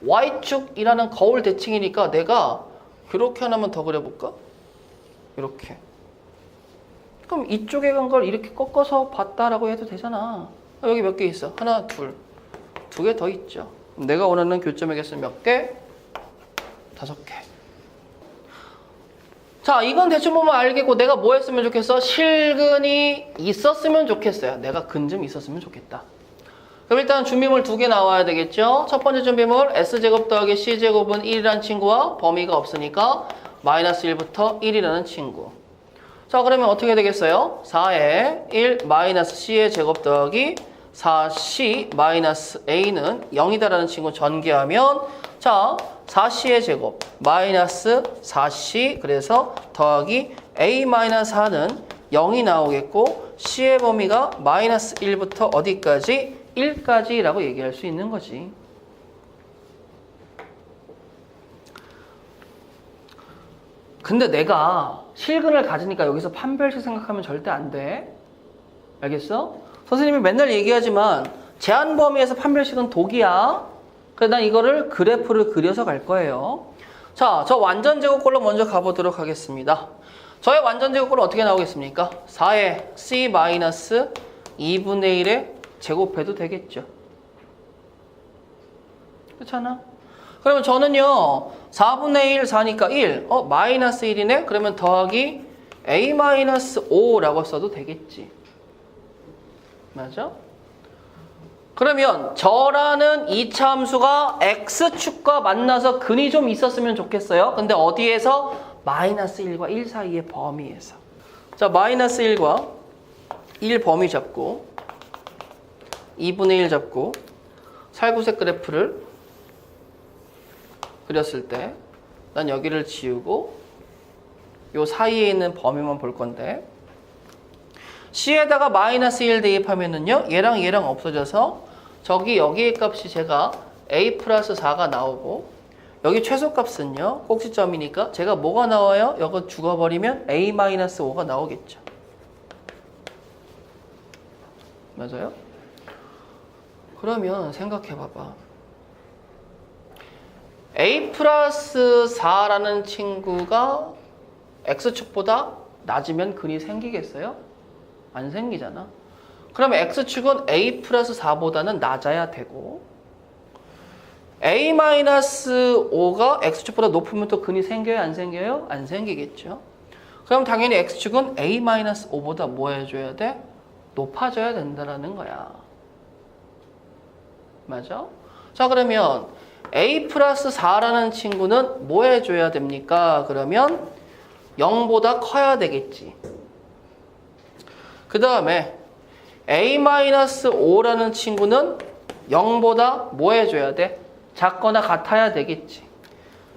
y축이라는 거울 대칭이니까 내가 이렇게 하나만 더 그려볼까? 이렇게. 그럼 이쪽에 간 걸 이렇게 꺾어서 봤다라고 해도 되잖아. 여기 몇 개 있어? 하나, 둘. 2개 더 있죠. 내가 원하는 교점의 개수는 몇 개? 5개. 자, 이건 대충 보면 알겠고 내가 뭐 했으면 좋겠어? 실근이 있었으면 좋겠어요. 내가 근 좀 있었으면 좋겠다. 그럼 일단 준비물 2개 나와야 되겠죠? 첫 번째 준비물 S제곱 더하기 C제곱은 1이라는 친구와 범위가 없으니까 마이너스 1부터 1이라는 친구. 자, 그러면 어떻게 되겠어요? 4에 1 마이너스 C의 제곱 더하기 4C 마이너스 A는 0이다라는 친구 전개하면 자, 4C의 제곱 마이너스 4C 그래서 더하기 A 마이너스 4는 0이 나오겠고 C의 범위가 마이너스 1부터 어디까지? 1까지라고 얘기할 수 있는 거지. 근데 내가 실근을 가지니까 여기서 판별식 생각하면 절대 안 돼. 알겠어? 선생님이 맨날 얘기하지만 제한 범위에서 판별식은 독이야. 그래서 난 이거를 그래프를 그려서 갈 거예요. 자, 저 완전 제곱꼴로 먼저 가보도록 하겠습니다. 저의 완전 제곱꼴은 어떻게 나오겠습니까? 4에 C 마이너스 2분의 1에 제곱해도 되겠죠. 그렇잖아? 그러면 저는요 4분의 1 4니까 1 마이너스 1이네? 그러면 더하기 A 마이너스 5라고 써도 되겠지. 맞아? 그러면 저라는 이차 함수가 X축과 만나서 근이 좀 있었으면 좋겠어요. 근데 어디에서? 마이너스 1과 1 사이의 범위에서. 자, 마이너스 1과 1 범위 잡고 2분의 1 잡고 살구색 그래프를 그렸을 때 난 여기를 지우고 요 사이에 있는 범위만 볼 건데 C에다가 마이너스 1 대입하면은요 얘랑 얘랑 없어져서 저기 여기의 값이 제가 A 플러스 4가 나오고 여기 최소값은요 꼭지점이니까 제가 뭐가 나와요? 이거 죽어버리면 A 마이너스 5가 나오겠죠. 맞아요? 그러면 생각해 봐봐. A 플러스 4라는 친구가 X축보다 낮으면 근이 생기겠어요? 안 생기잖아. 그러면 X축은 A 플러스 4보다는 낮아야 되고 A 마이너스 5가 X축보다 높으면 또 근이 생겨요? 안 생겨요? 안 생기겠죠. 그럼 당연히 X축은 A 마이너스 5보다 뭐 해줘야 돼? 높아져야 된다는 거야. 맞아? 자, 그러면 A 플러스 4라는 친구는 뭐 해줘야 됩니까? 그러면 0보다 커야 되겠지. 그 다음에 A 마이너스 5라는 친구는 0보다 뭐 해줘야 돼? 작거나 같아야 되겠지.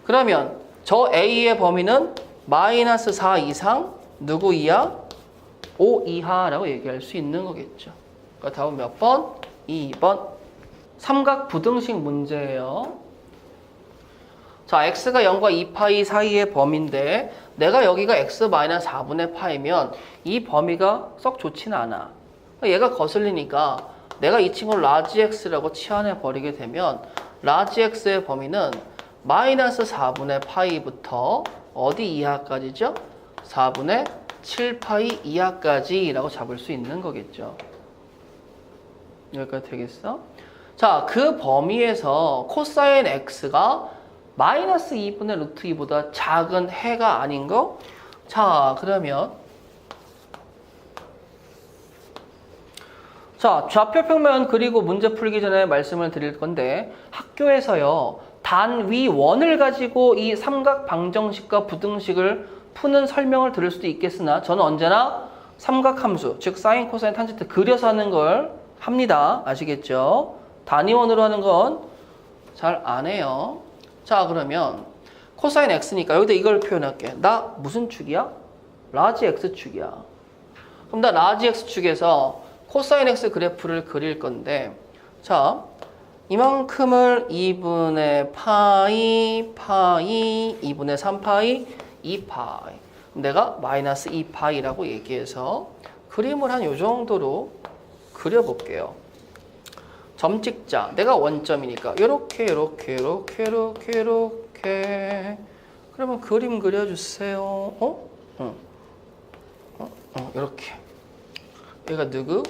그러면 저 A의 범위는 마이너스 4 이상 누구 이하? 5 이하라고 얘기할 수 있는 거겠죠. 그러니까 답은 몇 번? 2번. 삼각 부등식 문제예요. 자, x가 0과 2파이 사이의 범위인데 내가 여기가 x-4분의 파이면 이 범위가 썩 좋지는 않아. 얘가 거슬리니까 내가 이 친구를 라지 x라고 치환해 버리게 되면 라지 x의 범위는 마이너스 4분의 파이부터 어디 이하까지죠? 4분의 7파이 이하까지라고 잡을 수 있는 거겠죠. 여기까지 되겠어? 자, 그 범위에서 코사인 x가 마이너스 2분의 루트 2보다 작은 해가 아닌 거? 자, 그러면 자, 좌표평면 그리고 문제 풀기 전에 말씀을 드릴 건데 학교에서요 단위 원을 가지고 이 삼각 방정식과 부등식을 푸는 설명을 들을 수도 있겠으나 저는 언제나 삼각함수, 즉 사인, 코사인, 탄젠트 그려서 하는 걸 합니다. 아시겠죠? 단위원으로 하는 건 잘 안 해요. 자, 그러면 코사인 x니까 여기다 이걸 표현할게. 나 무슨 축이야? 라지 x축이야. 그럼 나 라지 x축에서 코사인 x 그래프를 그릴 건데 자, 이만큼을 2분의 파이 2분의 3파이 2파이 내가 마이너스 2파이라고 얘기해서 그림을 한 요 정도로 그려볼게요. 점 찍자. 내가 원점이니까 요렇게 요렇게 요렇게 요렇게 요렇게. 그러면 그림 그려주세요. 요렇게. 얘가 누구?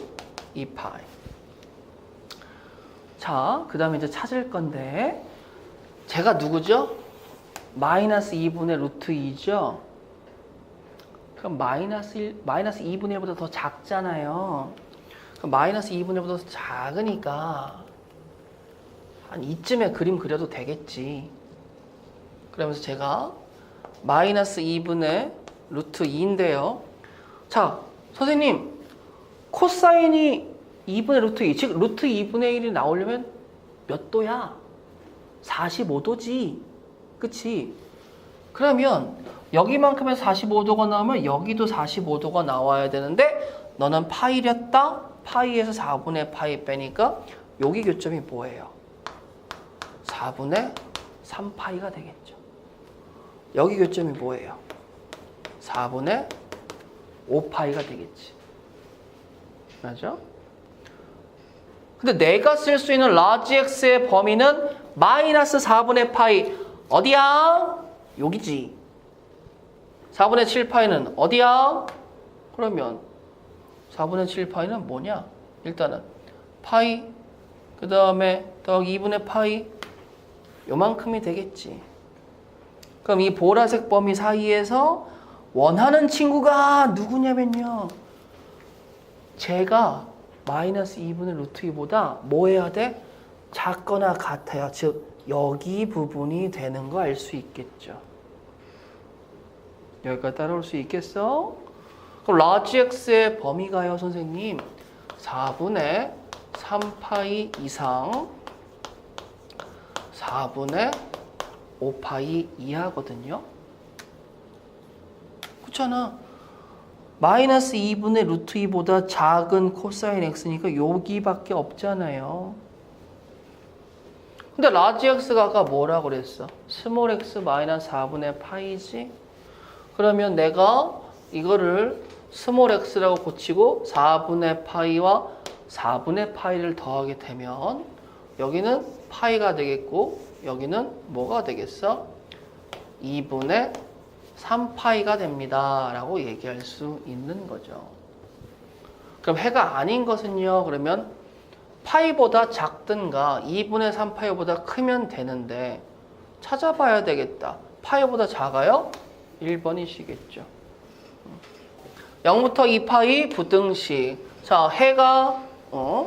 2파이. 자, 그 다음에 이제 찾을 건데 제가 누구죠? 마이너스 2분의 루트 2죠? 그럼 마이너스 2분의 1보다 더 작잖아요. 그럼 마이너스 2분의 1보다 더 작으니까 한 이쯤에 그림 그려도 되겠지. 그러면서 제가 마이너스 2분의 루트 2인데요. 자, 선생님 코사인이 2분의 루트 2, 즉 루트 2분의 1이 나오려면 몇 도야? 45도지. 그치? 그러면 여기만큼에서 45도가 나오면 여기도 45도가 나와야 되는데 너는 파이랬다? 파이에서 4분의 파이 빼니까 여기 교점이 뭐예요? 4분의 3파이가 되겠죠. 여기 교점이 뭐예요? 4분의 5파이가 되겠지. 맞아? 근데 내가 쓸 수 있는 라지 x의 범위는 마이너스 4분의 파이. 어디야? 여기지. 4분의 7파이는 어디야? 그러면 4분의 7파이는 뭐냐? 일단은 파이, 그 다음에 더하기 2분의 파이, 요만큼이 되겠지. 그럼 이 보라색 범위 사이에서 원하는 친구가 누구냐면요. 제가 마이너스 2분의 루트 2보다 뭐 해야 돼? 작거나 같아야, 즉 여기 부분이 되는 거 알 수 있겠죠. 여기까지 따라올 수 있겠어? 그럼 라지 x의 범위가요, 선생님 4분의 3파이 이상 4분의 5파이 이하거든요. 그렇잖아. 마이너스 2분의 루트 2보다 작은 코사인 x니까 여기밖에 없잖아요. 근데 라지 x가 아까 뭐라고 그랬어? 스몰 x 마이너스 4분의 파이지? 그러면 내가 이거를 스몰 x라고 고치고 4분의 파이와 4분의 파이를 더하게 되면 여기는 파이가 되겠고 여기는 뭐가 되겠어? 2분의 3파이가 됩니다 라고 얘기할 수 있는 거죠. 그럼 해가 아닌 것은요, 그러면 파이보다 작든가 2분의 3파이보다 크면 되는데 찾아봐야 되겠다. 파이보다 작아요? 1번이시겠죠. 0부터 2파이 부등식. 자, 해가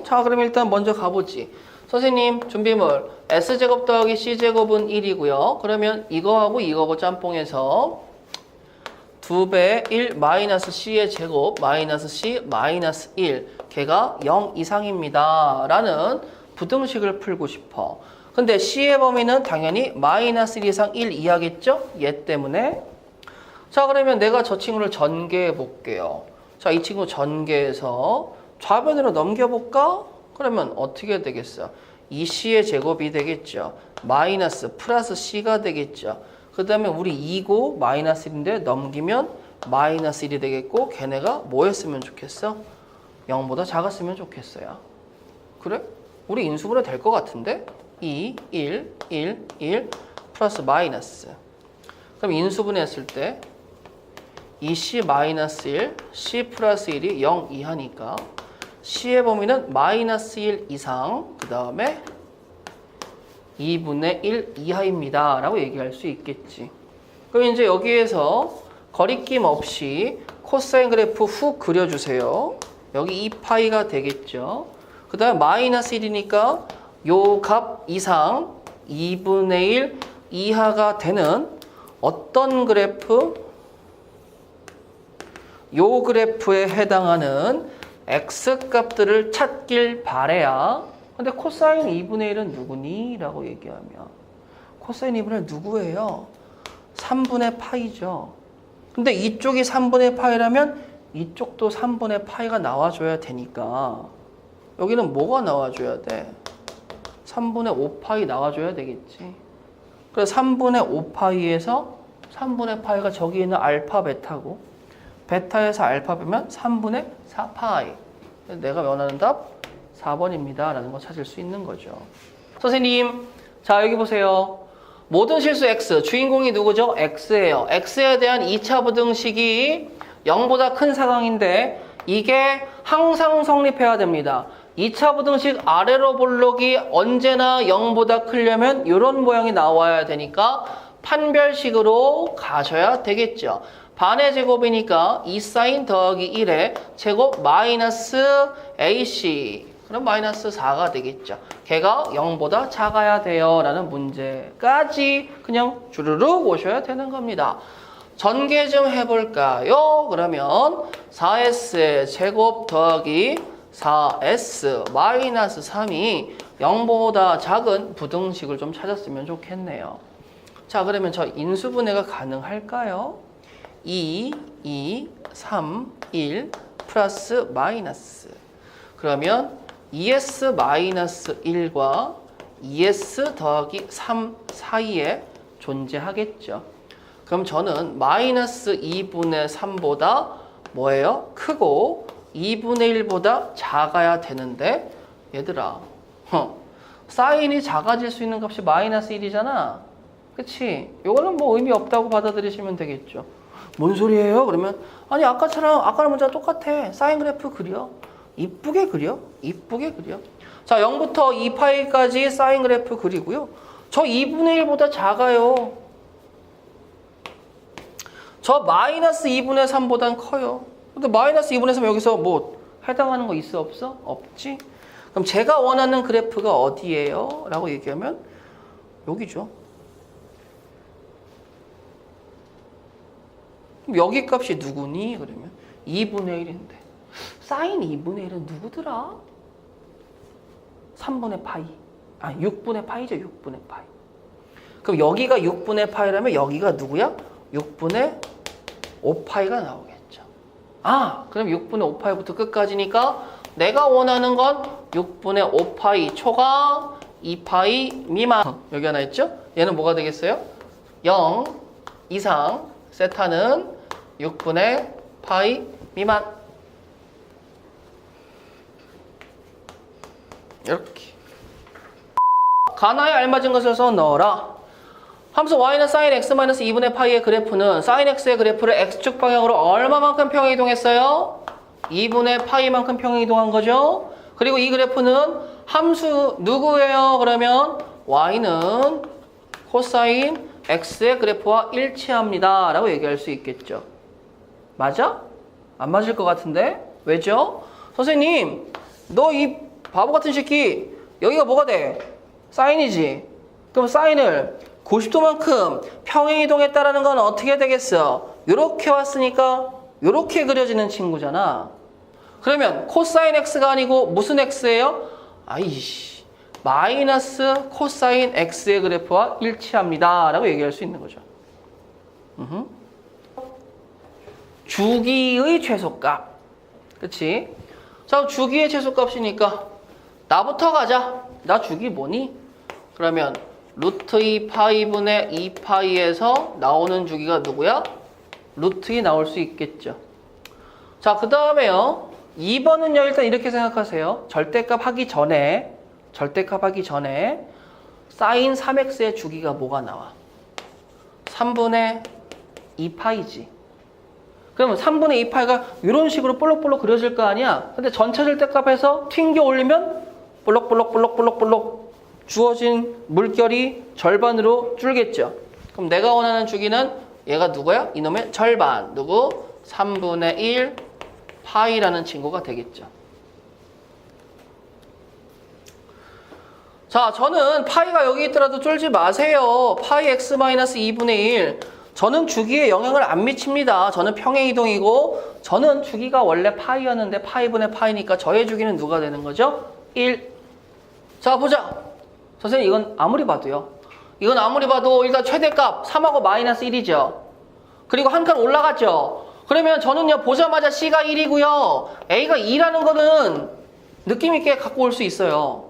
자, 그럼 일단 먼저 가보지. 선생님 준비물 S제곱 더하기 C제곱은 1이고요. 그러면 이거하고 이거하고 짬뽕해서 2배 1 마이너스 C의 제곱 마이너스 C 마이너스 1 걔가 0 이상입니다 라는 부등식을 풀고 싶어. 근데 C의 범위는 당연히 마이너스 1 이상 1 이하겠죠? 얘 때문에. 자, 그러면 내가 저 친구를 전개해 볼게요. 자, 이 친구 전개해서 좌변으로 넘겨볼까? 그러면 어떻게 되겠어? 2C의 제곱이 되겠죠. 마이너스 플러스 C가 되겠죠. 그 다음에 우리 2고 마이너스 1인데 넘기면 마이너스 1이 되겠고 걔네가 뭐였으면 좋겠어? 0보다 작았으면 좋겠어요. 그래? 우리 인수분해 될 것 같은데? 2, 1, 1, 1 플러스 마이너스. 그럼 인수분해 했을 때 2C 마이너스 1, C 플러스 1이 0 이하니까 C의 범위는 마이너스 1 이상 그 다음에 2분의 1 이하입니다 라고 얘기할 수 있겠지. 그럼 이제 여기에서 거리낌 없이 코사인 그래프 훅 그려주세요. 여기 2파이가 되겠죠. 그 다음에 마이너스 1이니까 요 값 이상 2분의 1 이하가 되는 어떤 그래프? 요 그래프에 해당하는 X값들을 찾길 바래야. 근데 코사인 2분의 1은 누구니? 라고 얘기하면 코사인 2분의 1 누구예요? 3분의 파이죠. 근데 이쪽이 3분의 파이라면 이쪽도 3분의 파이가 나와줘야 되니까 여기는 뭐가 나와줘야 돼? 3분의 5파이 나와줘야 되겠지. 그래서 3분의 5파이에서 3분의 파이가 저기 있는 알파 베타고 베타에서 알파 빼면 3분의 4파이. 내가 원하는 답 4번입니다. 라는 거 찾을 수 있는 거죠. 선생님, 자 여기 보세요. 모든 실수 x, 주인공이 누구죠? x예요. x에 대한 2차 부등식이 0보다 큰 상황인데 이게 항상 성립해야 됩니다. 2차 부등식 아래로 볼록이 언제나 0보다 크려면 이런 모양이 나와야 되니까 판별식으로 가셔야 되겠죠. 반의 제곱이니까 2sin 더하기 1의 제곱 마이너스 ac. 그럼 마이너스 4가 되겠죠. 걔가 0보다 작아야 돼요. 라는 문제까지 그냥 주르륵 오셔야 되는 겁니다. 전개 좀 해볼까요? 그러면 4s의 제곱 더하기 4s 마이너스 3이 0보다 작은 부등식을 좀 찾았으면 좋겠네요. 자, 그러면 저 인수분해가 가능할까요? 2, 3, 1 플러스 마이너스. 그러면 2s 마이너스 1과 2s 더하기 3 사이에 존재하겠죠. 그럼 저는 마이너스 2분의 3보다 뭐예요? 크고 2분의 1보다 작아야 되는데 얘들아 사인이 작아질 수 있는 값이 마이너스 1이잖아. 그치? 이거는 뭐 의미 없다고 받아들이시면 되겠죠. 뭔 소리예요? 그러면 아니 아까랑 문제가 똑같아. 사인 그래프 그려. 이쁘게 그려. 이쁘게 그려. 자 0부터 2파이까지 사인 그래프 그리고요. 저 2분의 1보다 작아요. 저 마이너스 2분의 3보단 커요. 근데 마이너스 2분의 3 여기서 뭐 해당하는 거 있어 없어? 없지? 그럼 제가 원하는 그래프가 어디예요? 라고 얘기하면 여기죠. 그럼 여기 값이 누구니? 그러면 2분의 1인데 사인 2분의 1은 누구더라? 3분의 파이. 6분의 파이죠. 6분의 파이. 그럼 여기가 6분의 파이라면 여기가 누구야? 6분의 5파이가 나오겠죠. 그럼 6분의 5파이부터 끝까지니까 내가 원하는 건 6분의 5파이 초과 2파이 미만. 여기 하나 있죠? 얘는 뭐가 되겠어요? 0 이상 세타는 6분의 파이 미만. 이렇게. 가나에 알맞은 것을 써 넣어라. 함수 y는 sin x 2분의 파이의 그래프는 sin x의 그래프를 x축 방향으로 얼마만큼 평행이동했어요? 2분의 파이만큼 평행이동한 거죠. 그리고 이 그래프는 함수 누구예요? 그러면 y는 코사인 x의 그래프와 일치합니다. 라고 얘기할 수 있겠죠. 맞아? 안 맞을 것 같은데? 왜죠? 선생님, 너 이 바보 같은 새끼, 여기가 뭐가 돼? 사인이지? 그럼 사인을 90도만큼 평행이동했다라는 건 어떻게 되겠어? 이렇게 왔으니까 이렇게 그려지는 친구잖아. 그러면 코사인 x가 아니고 무슨 x예요? 아이씨, 마이너스 코사인 x의 그래프와 일치합니다. 라고 얘기할 수 있는 거죠. 주기의 최소값. 그치? 자, 주기의 최소값이니까 나부터 가자. 나 주기 뭐니? 그러면 루트 2파이분의 2파이에서 나오는 주기가 누구야? 루트 2 나올 수 있겠죠. 자, 그 다음에요. 2번은요, 일단 이렇게 생각하세요. 절대값 하기 전에 사인 3x의 주기가 뭐가 나와? 3분의 2파이지. 그러면 3분의 2파이가 이런 식으로 볼록볼록 그려질 거 아니야? 근데 전체 절대값에서 튕겨 올리면 볼록볼록 주어진 물결이 절반으로 줄겠죠. 그럼 내가 원하는 주기는 얘가 누구야? 이놈의 절반. 누구? 3분의 1 파이라는 친구가 되겠죠. 자, 저는 파이가 여기 있더라도 쫄지 마세요. 파이 x-2분의 1. 저는 주기에 영향을 안 미칩니다. 저는 평행이동이고 저는 주기가 원래 파이였는데 파이분의 파이니까 저의 주기는 누가 되는 거죠? 1. 자, 보자. 선생님, 이건 아무리 봐도요. 이건 아무리 봐도 일단 최대값 3하고 마이너스 1이죠. 그리고 한 칸 올라갔죠. 그러면 저는요, 보자마자 C가 1이고요. A가 2라는 거는 느낌 있게 갖고 올 수 있어요.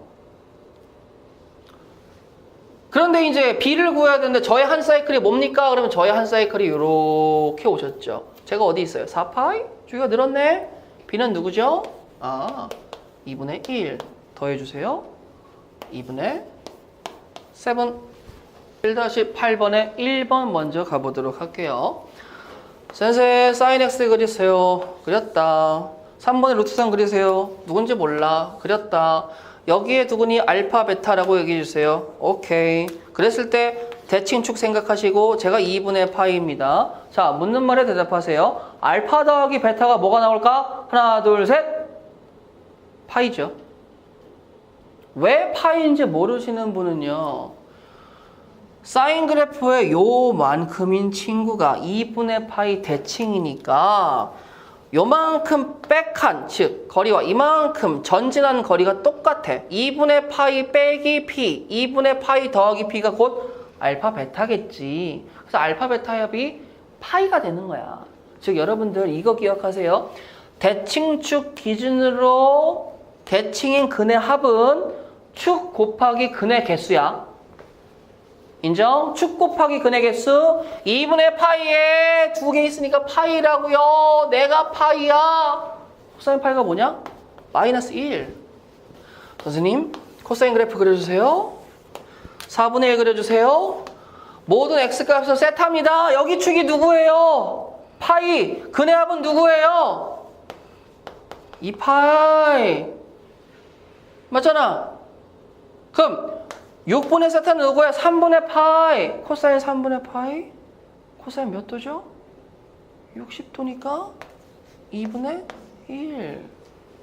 그런데 이제 B를 구해야 되는데 저의 한 사이클이 뭡니까? 그러면 저의 한 사이클이 이렇게 오셨죠. 제가 어디 있어요? 4파이? 주기가 늘었네? B는 누구죠? 2분의 1. 더해주세요. 2분의 7. 1-8번에 1번 먼저 가보도록 할게요. 센세 사인 x 그리세요. 그렸다. 3번에 루트 3 그리세요. 누군지 몰라. 그렸다. 여기에 두근이 알파 베타라고 얘기해 주세요. 오케이. 그랬을 때 대칭축 생각하시고 제가 2분의 파이입니다. 자, 묻는 말에 대답하세요. 알파 더하기 베타가 뭐가 나올까? 하나, 둘, 셋. 파이죠. 왜 파이인지 모르시는 분은요. 사인 그래프의 요만큼인 친구가 2분의 파이 대칭이니까 요만큼 백한, 즉 거리와 이만큼 전진한 거리가 똑같아. 2분의 파이 빼기 p, 2분의 파이 더하기 p가 곧 알파 베타겠지. 그래서 알파 베타 합이 파이가 되는 거야. 즉 여러분들 이거 기억하세요. 대칭축 기준으로 대칭인 근의 합은 축 곱하기 근의 개수야. 인정? 축 곱하기 근의 개수 2분의 파이에 두 개 있으니까 파이라고요. 내가 파이야. 코사인 파이가 뭐냐? 마이너스 1. 선생님 코사인 그래프 그려주세요. 4분의 1 그려주세요. 모든 x값을 세타입니다. 여기 축이 누구예요? 파이. 근의 합은 누구예요? 2파이. 맞잖아. 그럼 6분의 세타는 누구야? 3분의 파이. 코사인 3분의 파이? 코사인 몇 도죠? 60도니까 2분의 1.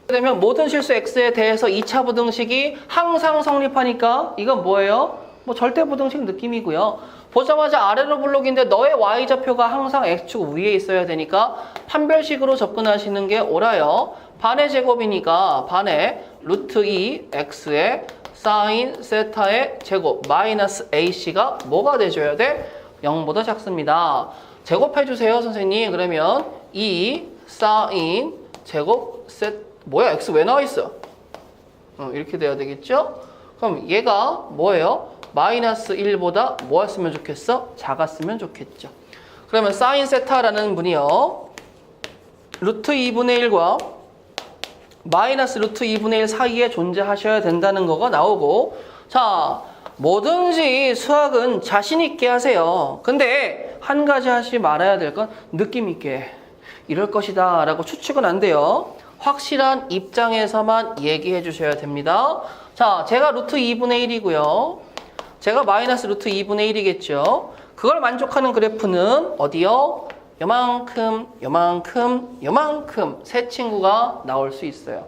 그러면 모든 실수 x에 대해서 2차 부등식이 항상 성립하니까 이건 뭐예요? 뭐 절대 부등식 느낌이고요. 보자마자 아래로 블록인데 너의 y좌표가 항상 x축 위에 있어야 되니까 판별식으로 접근하시는 게 옳아요. 반의 제곱이니까 반의 루트 2 x의 사인 세타의 제곱 마이너스 ac가 뭐가 돼줘야 돼? 0보다 작습니다. 제곱해주세요 선생님. 그러면 2 사인 제곱 세 뭐야 x 왜 나와있어? 이렇게 돼야 되겠죠? 그럼 얘가 뭐예요? 마이너스 1보다 뭐였으면 좋겠어? 작았으면 좋겠죠. 그러면 사인 세타라는 분이요. 루트 2분의 1과 마이너스 루트 2분의 1 사이에 존재하셔야 된다는 거가 나오고, 자, 뭐든지 수학은 자신 있게 하세요. 근데 한 가지 하지 말아야 될 건 느낌 있게 이럴 것이다 라고 추측은 안 돼요. 확실한 입장에서만 얘기해 주셔야 됩니다. 자, 제가 루트 2분의 1이고요. 제가 마이너스 루트 2분의 1이겠죠. 그걸 만족하는 그래프는 어디요? 요만큼, 요만큼, 요만큼 세 친구가 나올 수 있어요.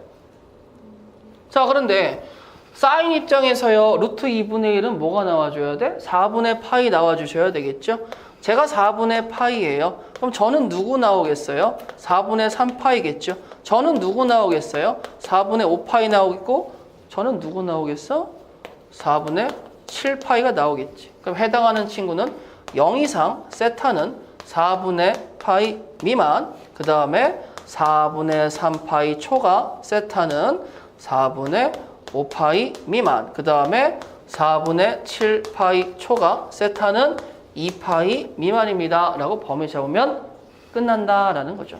자, 그런데 사인 입장에서요. 루트 2분의 1은 뭐가 나와줘야 돼? 4분의 파이 나와주셔야 되겠죠? 제가 4분의 파이예요. 그럼 저는 누구 나오겠어요? 4분의 3파이겠죠? 저는 누구 나오겠어요? 4분의 5파이 나오겠고, 저는 누구 나오겠어? 4분의 7파이가 나오겠지. 그럼 해당하는 친구는 0 이상 세타는 4분의 파이 미만, 그 다음에 4분의 3파이 초가 세타는 4분의 5파이 미만, 그 다음에 4분의 7파이 초가 세타는 2파이 미만입니다 라고 범위 잡으면 끝난다라는 거죠.